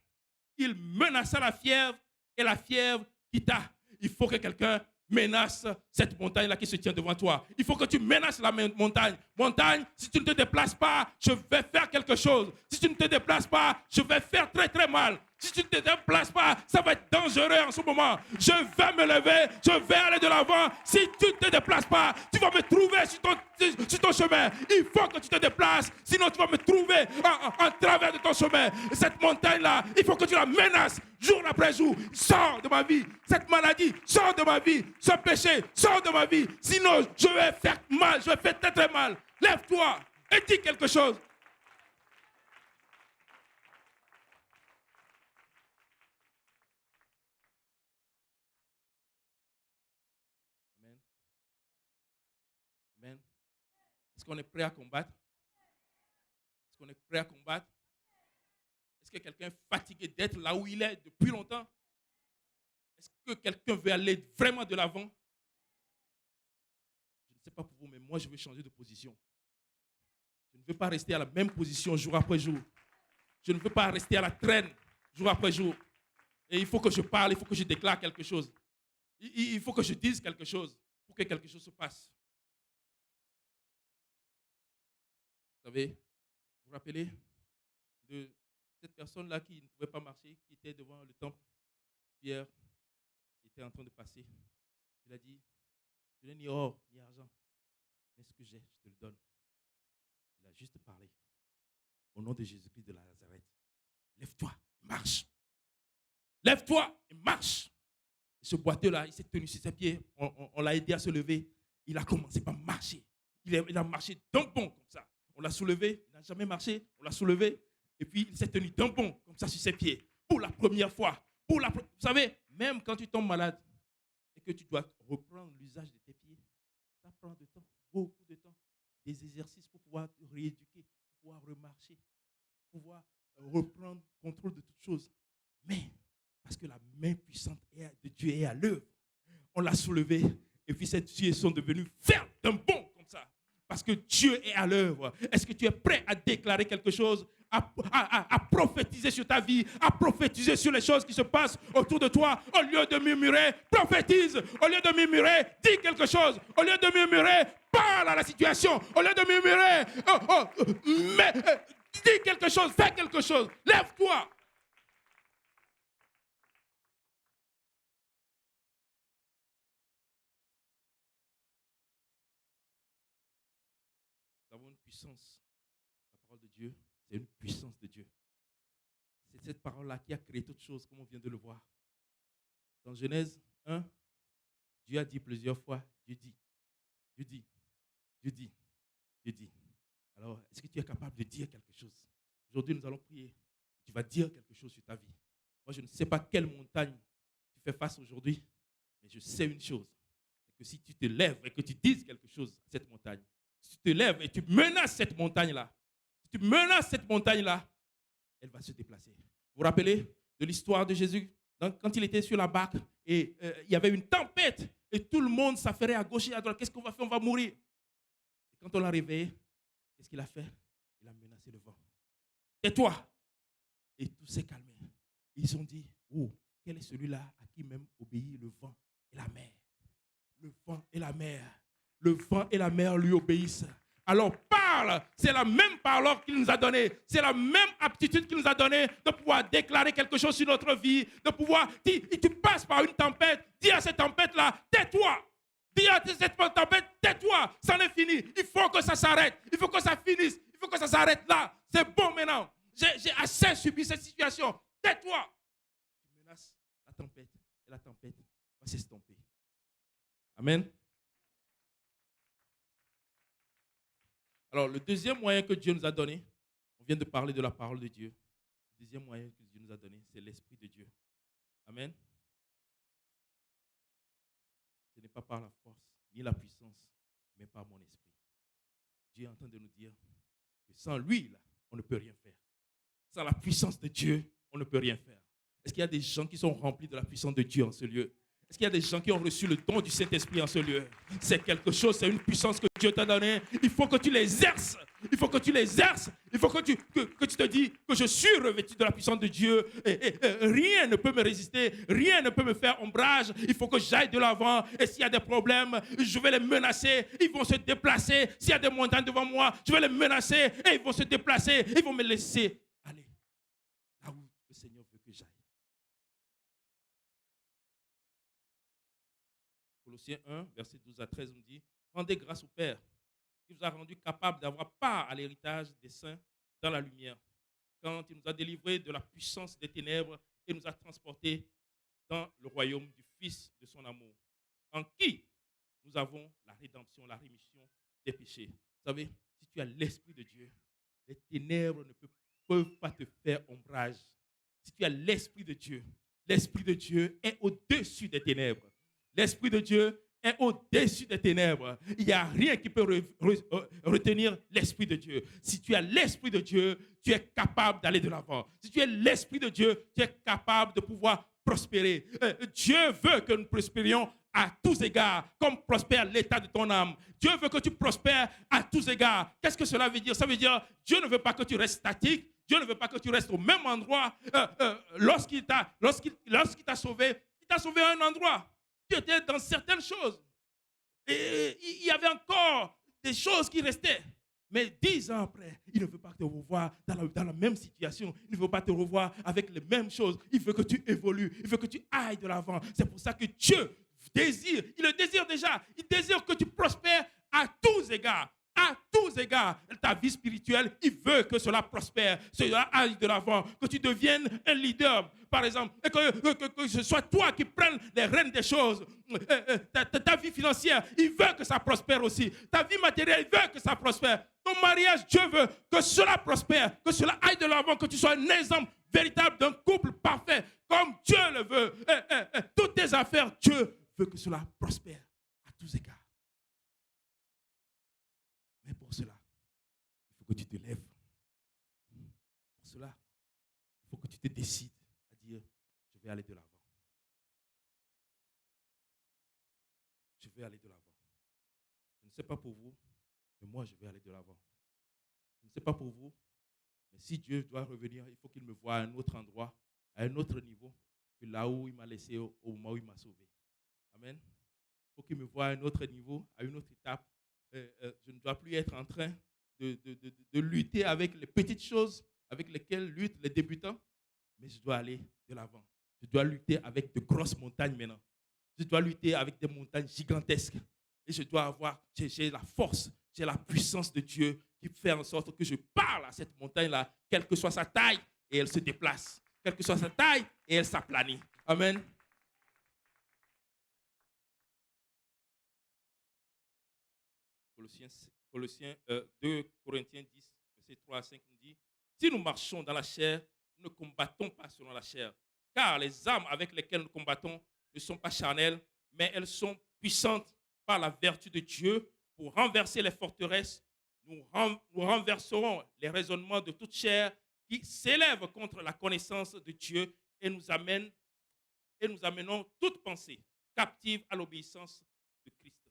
Il menaça la fièvre et la fièvre quitta. Il faut que quelqu'un menace cette montagne-là qui se tient devant toi. Il faut que tu menaces la montagne. Montagne, si tu ne te déplaces pas, je vais faire quelque chose. Si tu ne te déplaces pas, je vais faire très très mal. Si tu ne te déplaces pas, ça va être dangereux en ce moment. Je vais me lever, je vais aller de l'avant. Si tu ne te déplaces pas, tu vas me trouver sur ton chemin. Il faut que tu te déplaces, sinon tu vas me trouver en travers de ton chemin. Et cette montagne-là, il faut que tu la menaces jour après jour. Sors de ma vie. Cette maladie, sors de ma vie. Ce péché, sors de ma vie. Sinon, je vais faire mal, je vais faire très très mal. Lève-toi et dis quelque chose. Amen. Amen. Est-ce qu'on est prêt à combattre? Est-ce qu'on est prêt à combattre? Est-ce que quelqu'un est fatigué d'être là où il est depuis longtemps? Est-ce que quelqu'un veut aller vraiment de l'avant? Je ne sais pas pour vous, mais moi, je veux changer de position. Je ne veux pas rester à la même position jour après jour. Je ne veux pas rester à la traîne jour après jour. Et il faut que je parle, il faut que je déclare quelque chose. Il faut que je dise quelque chose pour que quelque chose se passe. Vous savez, vous vous rappelez de cette personne-là qui ne pouvait pas marcher, qui était devant le temple. Pierre était en train de passer. Il a dit, je n'ai ni or, ni argent, mais ce que j'ai, je te le donne. Il a juste parlé. Au nom de Jésus-Christ de Nazareth, lève-toi, marche. Lève-toi et marche. Et ce boiteux-là, il s'est tenu sur ses pieds. On l'a aidé à se lever. Il a commencé par marcher. Il a marché d'un bond comme ça. On l'a soulevé. Il n'a jamais marché. On l'a soulevé. Et puis, il s'est tenu d'un bond comme ça sur ses pieds. Pour la première fois. Vous savez, même quand tu tombes malade et que tu dois reprendre l'usage de tes pieds, ça prend du temps, beaucoup de temps. Des exercices pour pouvoir te rééduquer, pour pouvoir remarcher, pour pouvoir reprendre contrôle de toutes choses. Mais, parce que la main puissante de Dieu est à l'œuvre, on l'a soulevé et puis ces pieds sont devenus fermes d'un bond comme ça. Parce que Dieu est à l'œuvre. Est-ce que tu es prêt à déclarer quelque chose, à prophétiser sur ta vie, à prophétiser sur les choses qui se passent autour de toi? Au lieu de murmurer, prophétise. Au lieu de murmurer, dis quelque chose. Au lieu de murmurer, parle à la situation. Au lieu de murmurer, dis quelque chose, fais quelque chose. Lève-toi. Nous avons une puissance. La parole de Dieu, c'est une puissance de Dieu. C'est cette parole-là qui a créé toutes choses, comme on vient de le voir. Dans Genèse 1, Dieu a dit plusieurs fois, Dieu dit, Dieu dit, Dieu dit, Dieu dit. Alors, est-ce que tu es capable de dire quelque chose? Aujourd'hui, nous allons prier. Tu vas dire quelque chose sur ta vie. Moi, je ne sais pas quelle montagne tu fais face aujourd'hui, mais je sais une chose. C'est que si tu te lèves et que tu dises quelque chose à cette montagne, si tu te lèves et tu menaces cette montagne-là, si tu menaces cette montagne-là, elle va se déplacer. Vous vous rappelez de l'histoire de Jésus? Quand il était sur la barque et il y avait une tempête et tout le monde s'affairait à gauche et à droite. Qu'est-ce qu'on va faire? On va mourir. Et quand on l'a réveillé, qu'est-ce qu'il a fait? Il a menacé le vent. Tais-toi. Et tout s'est calmé. Ils ont dit, oh, quel est celui-là à qui même obéit le vent et la mer? Le vent et la mer. Le vent et la mer lui obéissent. Alors parle, c'est la même parole qu'il nous a donnée, c'est la même aptitude qu'il nous a donnée de pouvoir déclarer quelque chose sur notre vie, de pouvoir dire, tu passes par une tempête, dis à cette tempête-là, tais-toi. Dis à cette tempête, tais-toi, c'en est fini, il faut que ça s'arrête, il faut que ça finisse, il faut que ça s'arrête là, c'est bon maintenant, j'ai assez subi cette situation, tais-toi. Tu menaces la tempête et la tempête va s'estomper. Amen. Alors, le deuxième moyen que Dieu nous a donné, on vient de parler de la parole de Dieu. Le deuxième moyen que Dieu nous a donné, c'est l'Esprit de Dieu. Amen. Ce n'est pas par la force ni la puissance, mais par mon esprit. Dieu est en train de nous dire que sans lui, là, on ne peut rien faire. Sans la puissance de Dieu, on ne peut rien faire. Est-ce qu'il y a des gens qui sont remplis de la puissance de Dieu en ce lieu? Est-ce qu'il y a des gens qui ont reçu le don du Saint-Esprit en ce lieu? C'est quelque chose, c'est une puissance que Dieu t'a donnée. Il faut que tu l'exerces. Il faut que tu l'exerces. Il faut que tu te dis que je suis revêtu de la puissance de Dieu. Et rien ne peut me résister. Rien ne peut me faire ombrage. Il faut que j'aille de l'avant. Et s'il y a des problèmes, je vais les menacer. Ils vont se déplacer. S'il y a des montagnes devant moi, je vais les menacer. Et ils vont se déplacer. Ils vont me laisser aller là où le Seigneur veut que j'aille. Colossiens 1, verset 12 à 13, nous dit: rendez grâce au Père qui vous a rendu capable d'avoir part à l'héritage des saints dans la lumière, quand il nous a délivrés de la puissance des ténèbres et nous a transportés dans le royaume du Fils de son amour, en qui nous avons la rédemption, la rémission des péchés. Vous savez, si tu as l'Esprit de Dieu, les ténèbres ne peuvent pas te faire ombrage. Si tu as l'Esprit de Dieu est au-dessus des ténèbres. L'Esprit de Dieu est au-dessus des ténèbres. Il n'y a rien qui peut retenir l'Esprit de Dieu. Si tu as l'Esprit de Dieu, tu es capable d'aller de l'avant. Si tu as l'Esprit de Dieu, tu es capable de pouvoir prospérer. Dieu veut que nous prospérions à tous égards, comme prospère l'état de ton âme. Dieu veut que tu prospères à tous égards. Qu'est-ce que cela veut dire? Ça veut dire Dieu ne veut pas que tu restes statique. Dieu ne veut pas que tu restes au même endroit. Lorsqu'il t'a sauvé, il t'a sauvé à un endroit. Tu étais dans certaines choses. Et il y avait encore des choses qui restaient. Mais 10 ans après, il ne veut pas te revoir dans la même situation. Il ne veut pas te revoir avec les mêmes choses. Il veut que tu évolues. Il veut que tu ailles de l'avant. C'est pour ça que Dieu désire. Il le désire déjà. Il désire que tu prospères à tous égards. À tous égards, ta vie spirituelle, il veut que cela prospère, cela aille de l'avant, que tu deviennes un leader, par exemple, et que ce soit toi qui prennes les rênes des choses. Ta vie financière, il veut que ça prospère aussi. Ta vie matérielle, il veut que ça prospère. Ton mariage, Dieu veut que cela prospère, que cela aille de l'avant, que tu sois un exemple véritable d'un couple parfait, comme Dieu le veut. Toutes tes affaires, Dieu veut que cela prospère à tous égards. Mais pour cela, il faut que tu te lèves. Pour cela, il faut que tu te décides à dire, je vais aller de l'avant. Je vais aller de l'avant. Je ne sais pas pour vous, mais moi, je vais aller de l'avant. Je ne sais pas pour vous, mais si Dieu doit revenir, il faut qu'il me voie à un autre endroit, à un autre niveau, que là où il m'a laissé au moment où il m'a sauvé. Amen. Il faut qu'il me voie à un autre niveau, à une autre étape. Je ne dois plus être en train de lutter avec les petites choses avec lesquelles luttent les débutants, mais je dois aller de l'avant. Je dois lutter avec de grosses montagnes maintenant. Je dois lutter avec des montagnes gigantesques. Et je dois avoir, j'ai la force, j'ai la puissance de Dieu qui fait en sorte que je parle à cette montagne-là, quelle que soit sa taille, et elle se déplace. Quelle que soit sa taille, et elle s'aplanit. Amen. Colossiens 2 Corinthiens 10, verset 3 à 5 nous dit: si nous marchons dans la chair, nous ne combattons pas selon la chair, car les armes avec lesquelles nous combattons ne sont pas charnelles, mais elles sont puissantes par la vertu de Dieu pour renverser les forteresses. Nous renverserons les raisonnements de toute chair qui s'élèvent contre la connaissance de Dieu et nous amenons toute pensée captive à l'obéissance de Christ.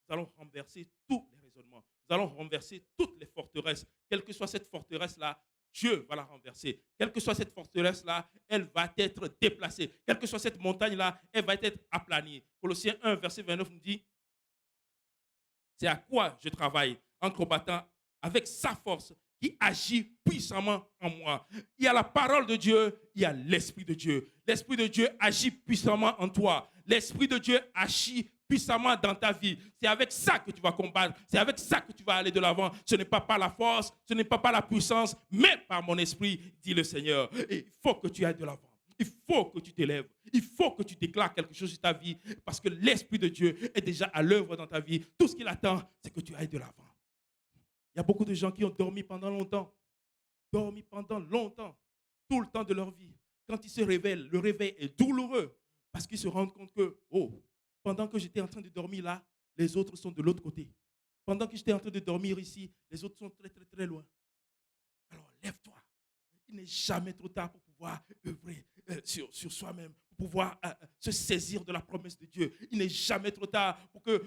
Nous allons renverser tous les raisonnements. Nous allons renverser toutes les forteresses. Quelle que soit cette forteresse-là, Dieu va la renverser. Quelle que soit cette forteresse-là, elle va être déplacée. Quelle que soit cette montagne-là, elle va être aplanie. Colossiens 1, verset 29 nous dit: c'est à quoi je travaille en combattant avec sa force qui agit puissamment en moi. Il y a la parole de Dieu, il y a l'Esprit de Dieu. L'Esprit de Dieu agit puissamment en toi. L'Esprit de Dieu agit puissamment dans ta vie. C'est avec ça que tu vas combattre. C'est avec ça que tu vas aller de l'avant. Ce n'est pas par la force, ce n'est pas par la puissance, mais par mon esprit, dit le Seigneur. Et il faut que tu ailles de l'avant. Il faut que tu t'élèves. Il faut que tu déclares quelque chose sur ta vie parce que l'Esprit de Dieu est déjà à l'œuvre dans ta vie. Tout ce qu'il attend, c'est que tu ailles de l'avant. Il y a beaucoup de gens qui ont dormi pendant longtemps. Dormi pendant longtemps. Tout le temps de leur vie. Quand ils se réveillent, le réveil est douloureux. Parce qu'ils se rendent compte que, oh, pendant que j'étais en train de dormir là, les autres sont de l'autre côté. Pendant que j'étais en train de dormir ici, les autres sont très, très, très loin. Alors, lève-toi. Il n'est jamais trop tard pour pouvoir œuvrer sur soi-même, pour pouvoir se saisir de la promesse de Dieu. Il n'est jamais trop tard pour que,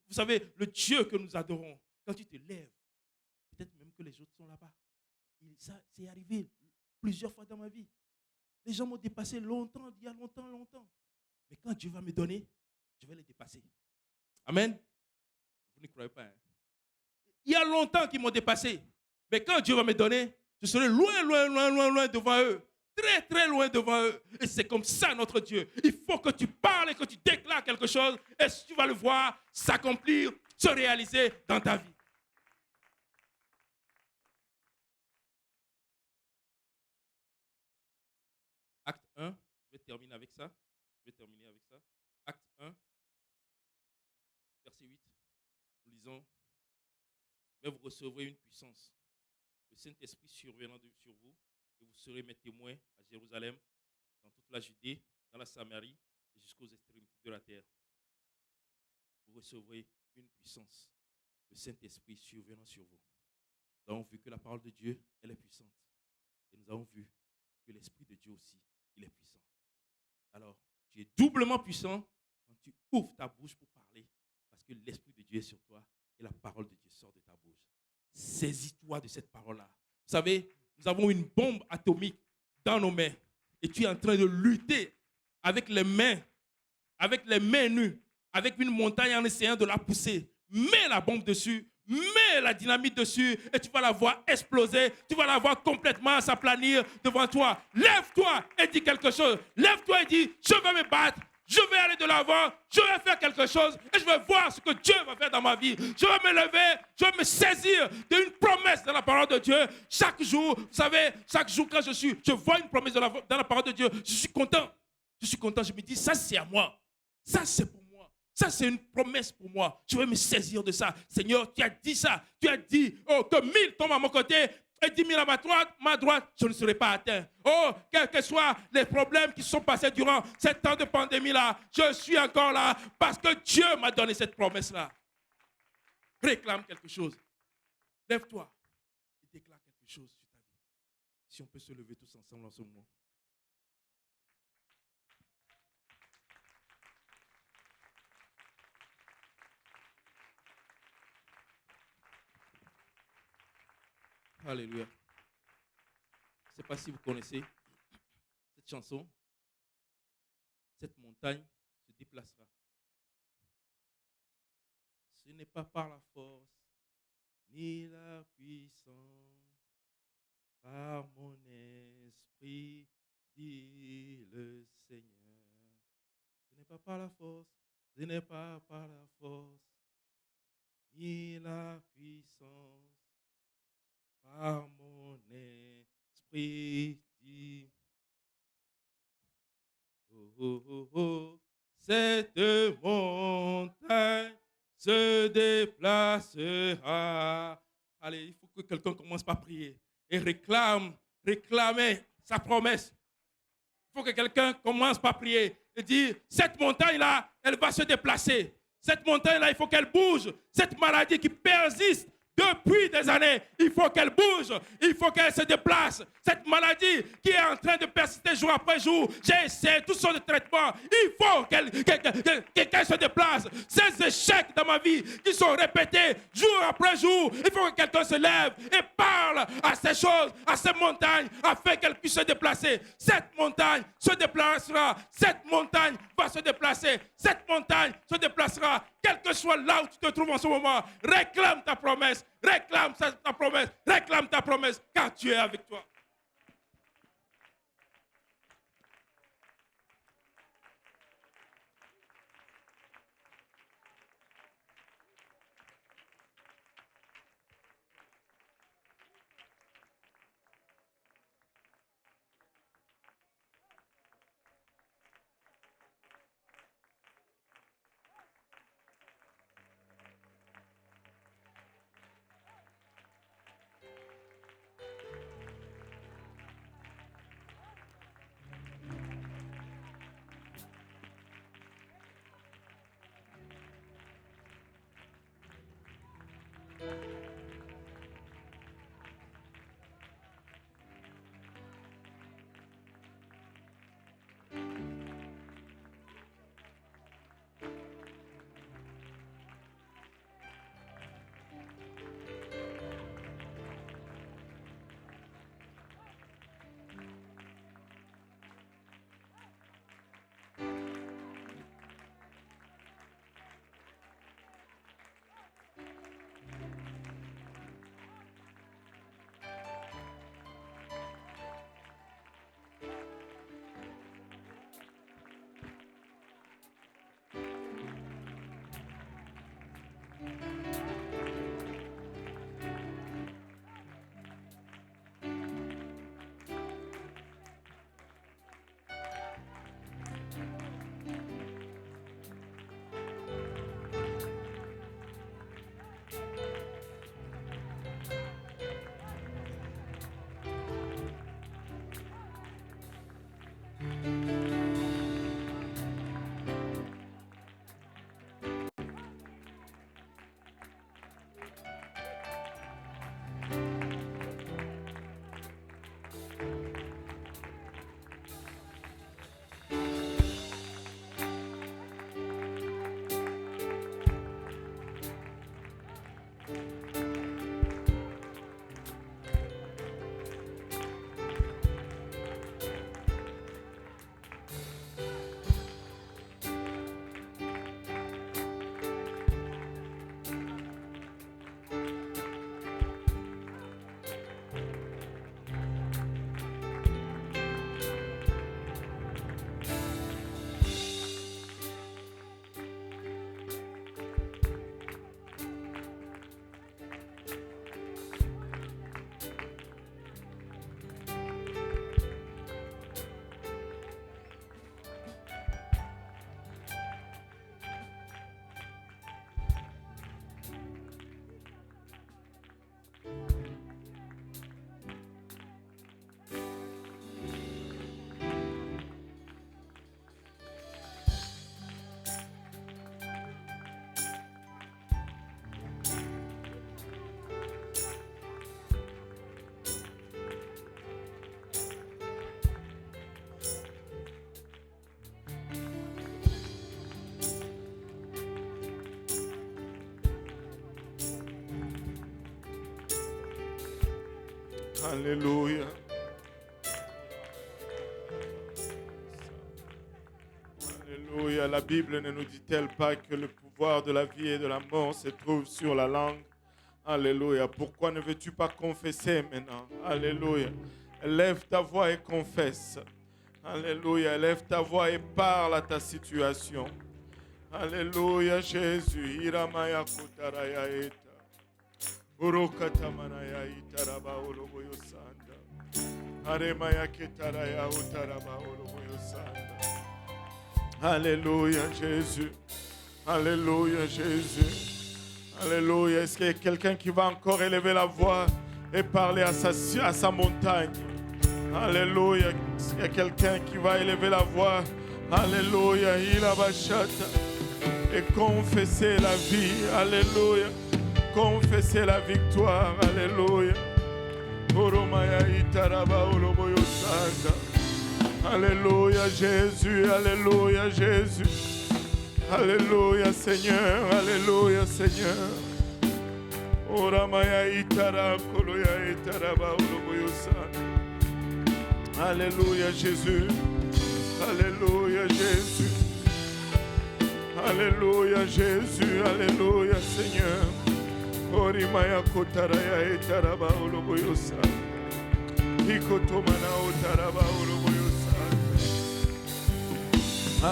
vous savez, le Dieu que nous adorons, quand tu te lèves, peut-être même que les autres sont là-bas. Ça, c'est arrivé plusieurs fois dans ma vie. Les gens m'ont dépassé longtemps, il y a longtemps, longtemps. Mais quand Dieu va me donner, je vais les dépasser. Amen. Vous ne croyez pas, hein? Il y a longtemps qu'ils m'ont dépassé. Mais quand Dieu va me donner, je serai loin, loin, loin, loin, loin devant eux. Très, très loin devant eux. Et c'est comme ça notre Dieu. Il faut que tu parles et que tu déclares quelque chose. Et tu vas le voir s'accomplir, se réaliser dans ta vie. Acte 1, je vais terminer avec ça. Acte 1, verset 8. Nous lisons. Mais vous recevrez une puissance. Le Saint-Esprit survenant sur vous, et vous serez mes témoins à Jérusalem, dans toute la Judée, dans la Samarie et jusqu'aux extrémités de la terre. Vous recevrez une puissance. Le Saint-Esprit survenant sur vous. Nous avons vu que la parole de Dieu, elle est puissante. Et nous avons vu que l'Esprit de Dieu aussi, il est puissant. Alors, tu es doublement puissant quand tu ouvres ta bouche pour parler, parce que l'Esprit de Dieu est sur toi et la parole de Dieu sort de ta bouche. Saisis-toi de cette parole-là. Vous savez, nous avons une bombe atomique dans nos mains et tu es en train de lutter avec les mains nues, avec une montagne en essayant de la pousser. Mets la bombe dessus, mets la dynamite dessus et tu vas la voir exploser, tu vas la voir complètement s'aplanir devant toi. Lève-toi et dis quelque chose. Lève-toi et dis, je vais me battre. Je vais aller de l'avant, je vais faire quelque chose et je vais voir ce que Dieu va faire dans ma vie. Je vais me lever, je vais me saisir d'une promesse dans la parole de Dieu. Chaque jour, vous savez, chaque jour quand je vois une promesse dans la parole de Dieu, je suis content. Je suis content, je me dis, ça c'est à moi. Ça c'est pour moi. Ça c'est une promesse pour moi. Je vais me saisir de ça. Seigneur, tu as dit ça. Tu as dit que 1000 tombent à mon côté. Et 10 000 à ma droite, je ne serai pas atteint. Oh, quels que soient les problèmes qui sont passés durant ce temps de pandémie-là, je suis encore là parce que Dieu m'a donné cette promesse-là. Réclame quelque chose. Lève-toi et déclare quelque chose sur ta vie. Si on peut se lever tous ensemble en ce moment. Alléluia. Je ne sais pas si vous connaissez cette chanson. Cette montagne se déplacera. Ce n'est pas par la force ni la puissance, par mon esprit, dit le Seigneur. Ce n'est pas par la force, ce n'est pas par la force ni la puissance, par mon esprit, dit. Oh, oh, oh, oh. Cette montagne se déplacera. Allez, il faut que quelqu'un commence par prier et réclamer sa promesse. Il faut que quelqu'un commence par prier et dire, cette montagne-là, elle va se déplacer. Cette montagne-là, il faut qu'elle bouge. Cette maladie qui persiste depuis des années, il faut qu'elle bouge, il faut qu'elle se déplace. Cette maladie qui est en train de persister jour après jour, j'ai essayé toutes sortes de traitements, il faut qu'elle se déplace. Ces échecs dans ma vie qui sont répétés jour après jour, il faut que quelqu'un se lève et parle à ces choses, à ces montagnes, afin qu'elles puissent se déplacer. Cette montagne se déplacera, cette montagne va se déplacer, cette montagne se déplacera, quel que soit là où tu te trouves en ce moment. Réclame ta promesse, réclame ta promesse, car tu es avec toi. Alléluia. Alléluia. La Bible ne nous dit-elle pas que le pouvoir de la vie et de la mort se trouve sur la langue? Alléluia. Pourquoi ne veux-tu pas confesser maintenant? Alléluia. Lève ta voix et confesse. Alléluia. Lève ta voix et parle à ta situation. Alléluia, Jésus. Iramaya kutaraya eta. Urokatamanaya itaraba oloboyo sanda. Aremaya ketaraya utaraba oloboyo sanda. Alléluia, Jésus. Alléluia, Jésus. Alléluia. Est-ce qu'il y a quelqu'un qui va encore élever la voix et parler à sa montagne? Alléluia. Est-ce qu'il y a quelqu'un qui va élever la voix? Alléluia. Il a bachata. Et confesser la vie. Alléluia. Confesser la victoire. Alléluia. Oromaya itaraba oloboyo sanda. Alléluia, Jésus. Alléluia, Jésus. Alléluia, Seigneur. Alléluia, Seigneur. Oramaya itara koloya itaraba oloboyo sanda. Alléluia, Jésus. Alléluia, Jésus. Alléluia, Jésus. Alléluia, Seigneur. Orimaya kotaraya itaraba oloboyo sanda. Ikotomana otaraba oloboyo sanda.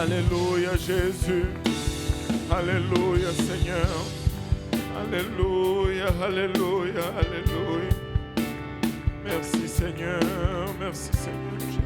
Alléluia, Jésus. Alléluia, Seigneur. Alléluia, Alléluia, Alléluia. Merci, Seigneur. Merci, Seigneur Jésus.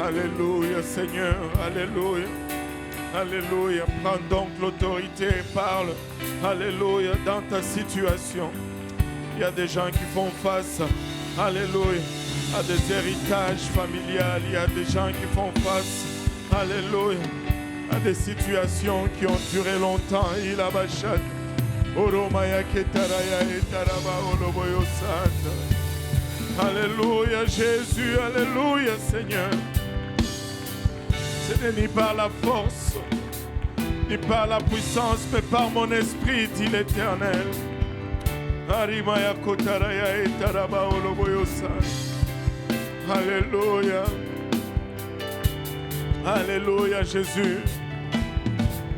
Alléluia, Seigneur, alléluia, alléluia. Prends donc l'autorité et parle, alléluia, dans ta situation. Il y a des gens qui font face, alléluia, à des héritages familiales. Il y a des gens qui font face, alléluia, à des situations qui ont duré longtemps. Il a bachat. Oromaya ketaraya etaraba oloboyo sanda. Alléluia, Jésus, alléluia, Seigneur. Ce n'est ni par la force, ni par la puissance, mais par mon esprit, dit l'Éternel. Arimaya kotaraya etaraba oloboyo sanda. Alléluia. Alléluia, Jésus.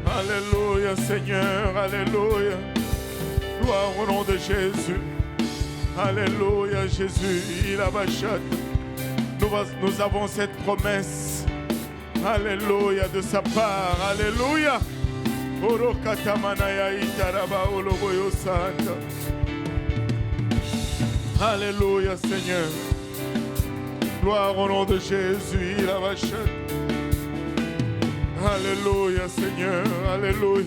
Alléluia, Seigneur. Alléluia. Gloire au nom de Jésus. Alléluia, Jésus. Il a bachat. Nous avons cette promesse. Alléluia, de sa part. Alléluia. Orokatamanaya itaraba oloboyo sanda. Alléluia, Seigneur. Gloire au nom de Jésus. Il a bachat. Alléluia, Seigneur. Alléluia.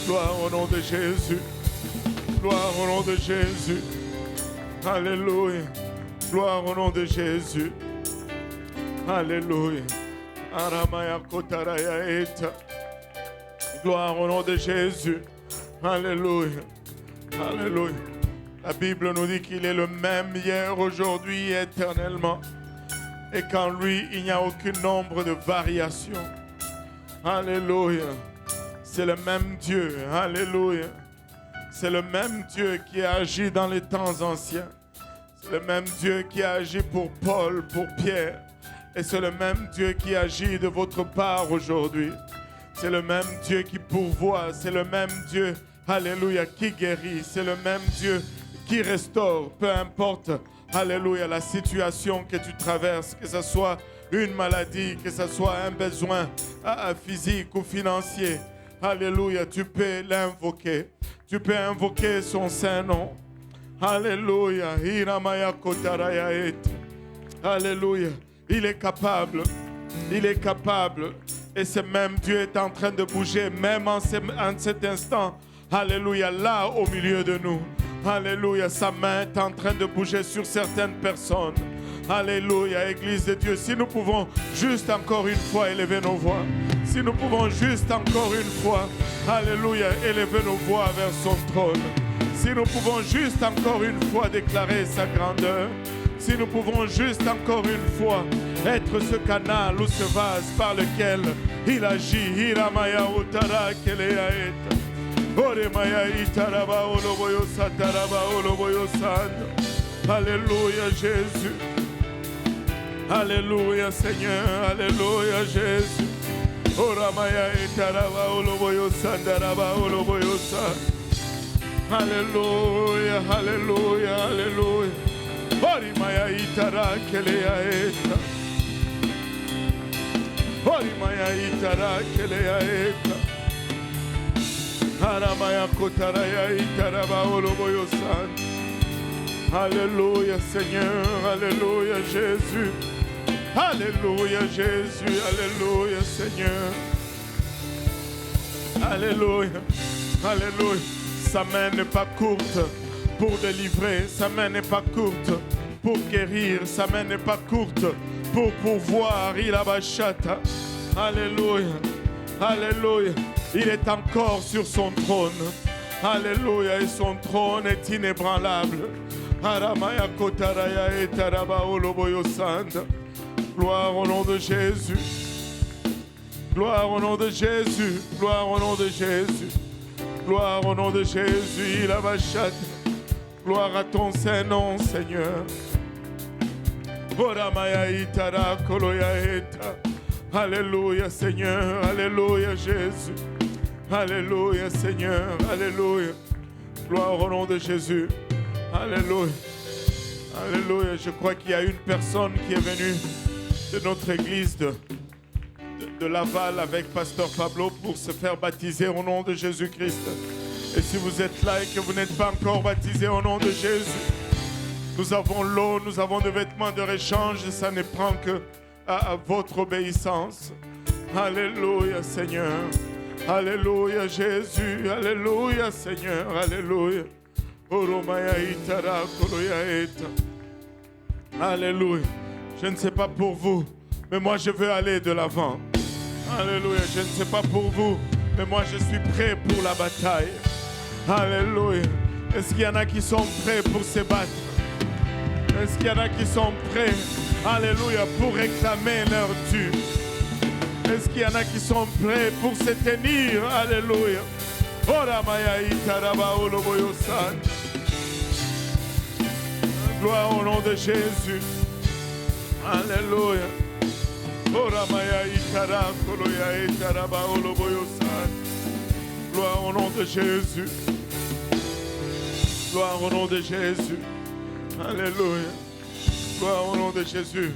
Gloire au nom de Jésus. Gloire au nom de Jésus. Alléluia. Gloire au nom de Jésus. Alléluia. Aramaya kotaraya eta. Gloire au nom de Jésus. Alléluia. Alléluia. La Bible nous dit qu'il est le même hier, aujourd'hui et éternellement. Et qu'en lui, il n'y a aucun nombre de variations. Alléluia. C'est le même Dieu. Alléluia. C'est le même Dieu qui a agi dans les temps anciens. C'est le même Dieu qui a agi pour Paul, pour Pierre. Et c'est le même Dieu qui agit de votre part aujourd'hui. C'est le même Dieu qui pourvoit. C'est le même Dieu, alléluia, qui guérit. C'est le même Dieu qui restaure. Peu importe, alléluia, la situation que tu traverses, que ce soit une maladie, que ce soit un besoin physique ou financier. Alléluia, tu peux l'invoquer. Tu peux invoquer son Saint-Nom. Alléluia. Alléluia. Il est capable. Il est capable. Et ce même Dieu est en train de bouger, même en cet instant. Alléluia. Là, au milieu de nous. Alléluia. Sa main est en train de bouger sur certaines personnes. Alléluia, Église de Dieu. Si nous pouvons juste encore une fois élever nos voix. Si nous pouvons juste encore une fois, alléluia, élever nos voix vers son trône. Si nous pouvons juste encore une fois déclarer sa grandeur. Si nous pouvons juste encore une fois être ce canal ou ce vase par lequel il agit. Hiramaya utara keleaeta. Oremaya itaraba oloboyo sataraba oloboyo sando. Alléluia Jésus. Alléluia Seigneur. Alléluia Jésus. Oramaya itaraba oloboyo sandaraba oloboyo sando. Alléluia, alléluia, alléluia. Orimaya itara keleaeta. Orimaya itara keleaeta. Aramaya kotaraya itaraba oloboyo sando. Alléluia Seigneur, alléluia Jésus. Alléluia Jésus, alléluia Seigneur. Alléluia, alléluia. Sa main n'est pas courte pour délivrer, sa main n'est pas courte pour guérir, sa main n'est pas courte pour pouvoir. Il abachata. Alléluia, alléluia. Il est encore sur son trône. Alléluia, et son trône est inébranlable. Aramaya kotaraya etaraba oloboyo sanda. Gloire au nom de Jésus. Gloire au nom de Jésus. Gloire au nom de Jésus. Gloire au nom de Jésus, il a bachat. Gloire à ton Saint-Nom, Seigneur. Alléluia, Seigneur. Alléluia, Jésus. Alléluia, Seigneur. Alléluia. Gloire au nom de Jésus. Alléluia. Alléluia. Je crois qu'il y a une personne qui est venue de notre église de Laval avec Pasteur Pablo pour se faire baptiser au nom de Jésus-Christ. Et si vous êtes là et que vous n'êtes pas encore baptisé au nom de Jésus, nous avons l'eau, nous avons des vêtements de réchange et ça ne prend que à votre obéissance. Alléluia Seigneur. Alléluia Jésus. Alléluia Seigneur. Alléluia. Alléluia. Je ne sais pas pour vous, mais moi je veux aller de l'avant. Alléluia. Je ne sais pas pour vous, mais moi je suis prêt pour la bataille. Alléluia. Est-ce qu'il y en a qui sont prêts pour se battre? Est-ce qu'il y en a qui sont prêts, alléluia, pour réclamer leur dû? Est-ce qu'il y en a qui sont prêts pour se tenir? Alléluia. Gloire au nom de Jésus. Alléluia. Gloire au nom de Jésus. Gloire au nom de Jésus. Alléluia. Gloire au nom de Jésus.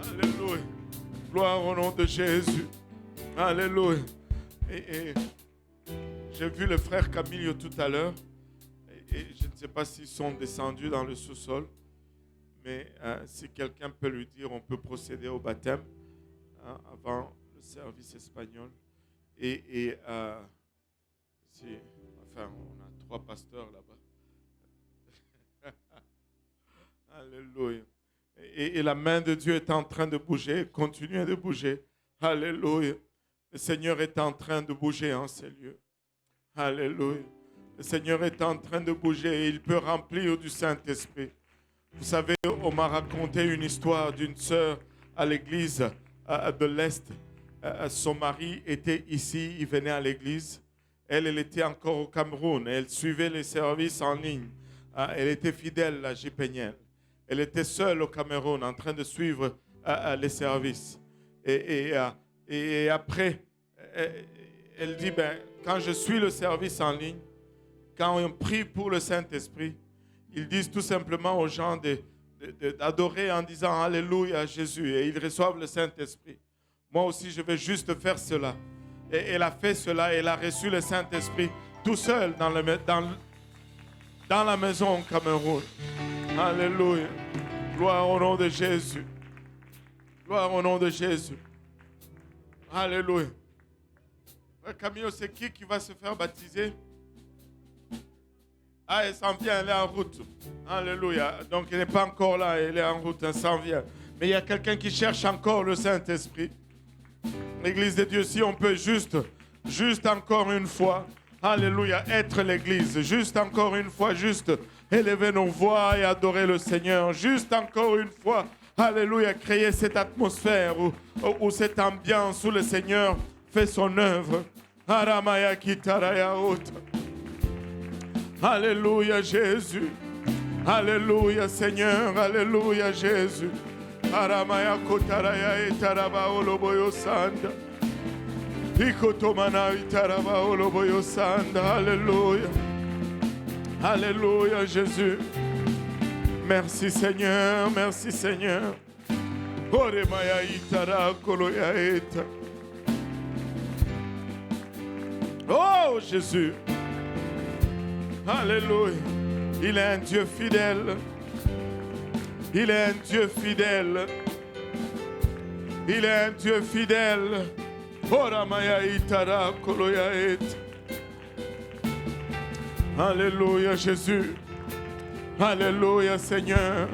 Alléluia. Gloire au nom de Jésus. Alléluia. Et j'ai vu le frère Camille tout à l'heure. Et je ne sais pas s'ils sont descendus dans le sous-sol. Mais si quelqu'un peut lui dire, on peut procéder au baptême avant le service espagnol. Enfin, on a 3 pasteurs là-bas. Alléluia. Et la main de Dieu est en train de bouger, continuez de bouger. Alléluia. Le Seigneur est en train de bouger en ces lieux. Alléluia. Le Seigneur est en train de bouger et il peut remplir du Saint-Esprit. Vous savez, on m'a raconté une histoire d'une sœur à l'église de l'Est. Son mari était ici, il venait à l'église. Elle était encore au Cameroun. Elle suivait les services en ligne. Elle était fidèle à Jipeniel. Elle était seule au Cameroun en train de suivre les services. Et après, elle dit, quand je suis le service en ligne, quand on prie pour le Saint-Esprit, ils disent tout simplement aux gens d'adorer en disant Alléluia à Jésus et ils reçoivent le Saint-Esprit. Moi aussi, je vais juste faire cela. Et elle a fait cela, elle a reçu le Saint-Esprit tout seul dans la maison au Cameroun. Alléluia. Gloire au nom de Jésus. Gloire au nom de Jésus. Alléluia. Camille, c'est qui va se faire baptiser? Ah, elle s'en vient, elle est en route. Alléluia. Donc, elle n'est pas encore là, elle est en route, elle s'en vient. Mais il y a quelqu'un qui cherche encore le Saint-Esprit. L'église de Dieu, si on peut juste encore une fois, alléluia, être l'église. Juste encore une fois, juste élever nos voix et adorer le Seigneur. Juste encore une fois, alléluia, créer cette atmosphère ou cette ambiance où le Seigneur fait son œuvre. Aramaya kitaraya ota. Alléluia Jésus. Alléluia Seigneur. Alléluia Jésus. Aramaya kotaraya itaraba oloboyo sanda. Ikotomana itaraba oloboyo sanda. Alléluia. Alléluia Jésus. Merci Seigneur. Merci Seigneur. Oremaya itara koloya eta. Oh Jésus. Alléluia. Il est un Dieu fidèle. Il est un Dieu fidèle. Il est un Dieu fidèle. Oramaya itara koloya et. Alléluia Jésus. Alléluia Seigneur.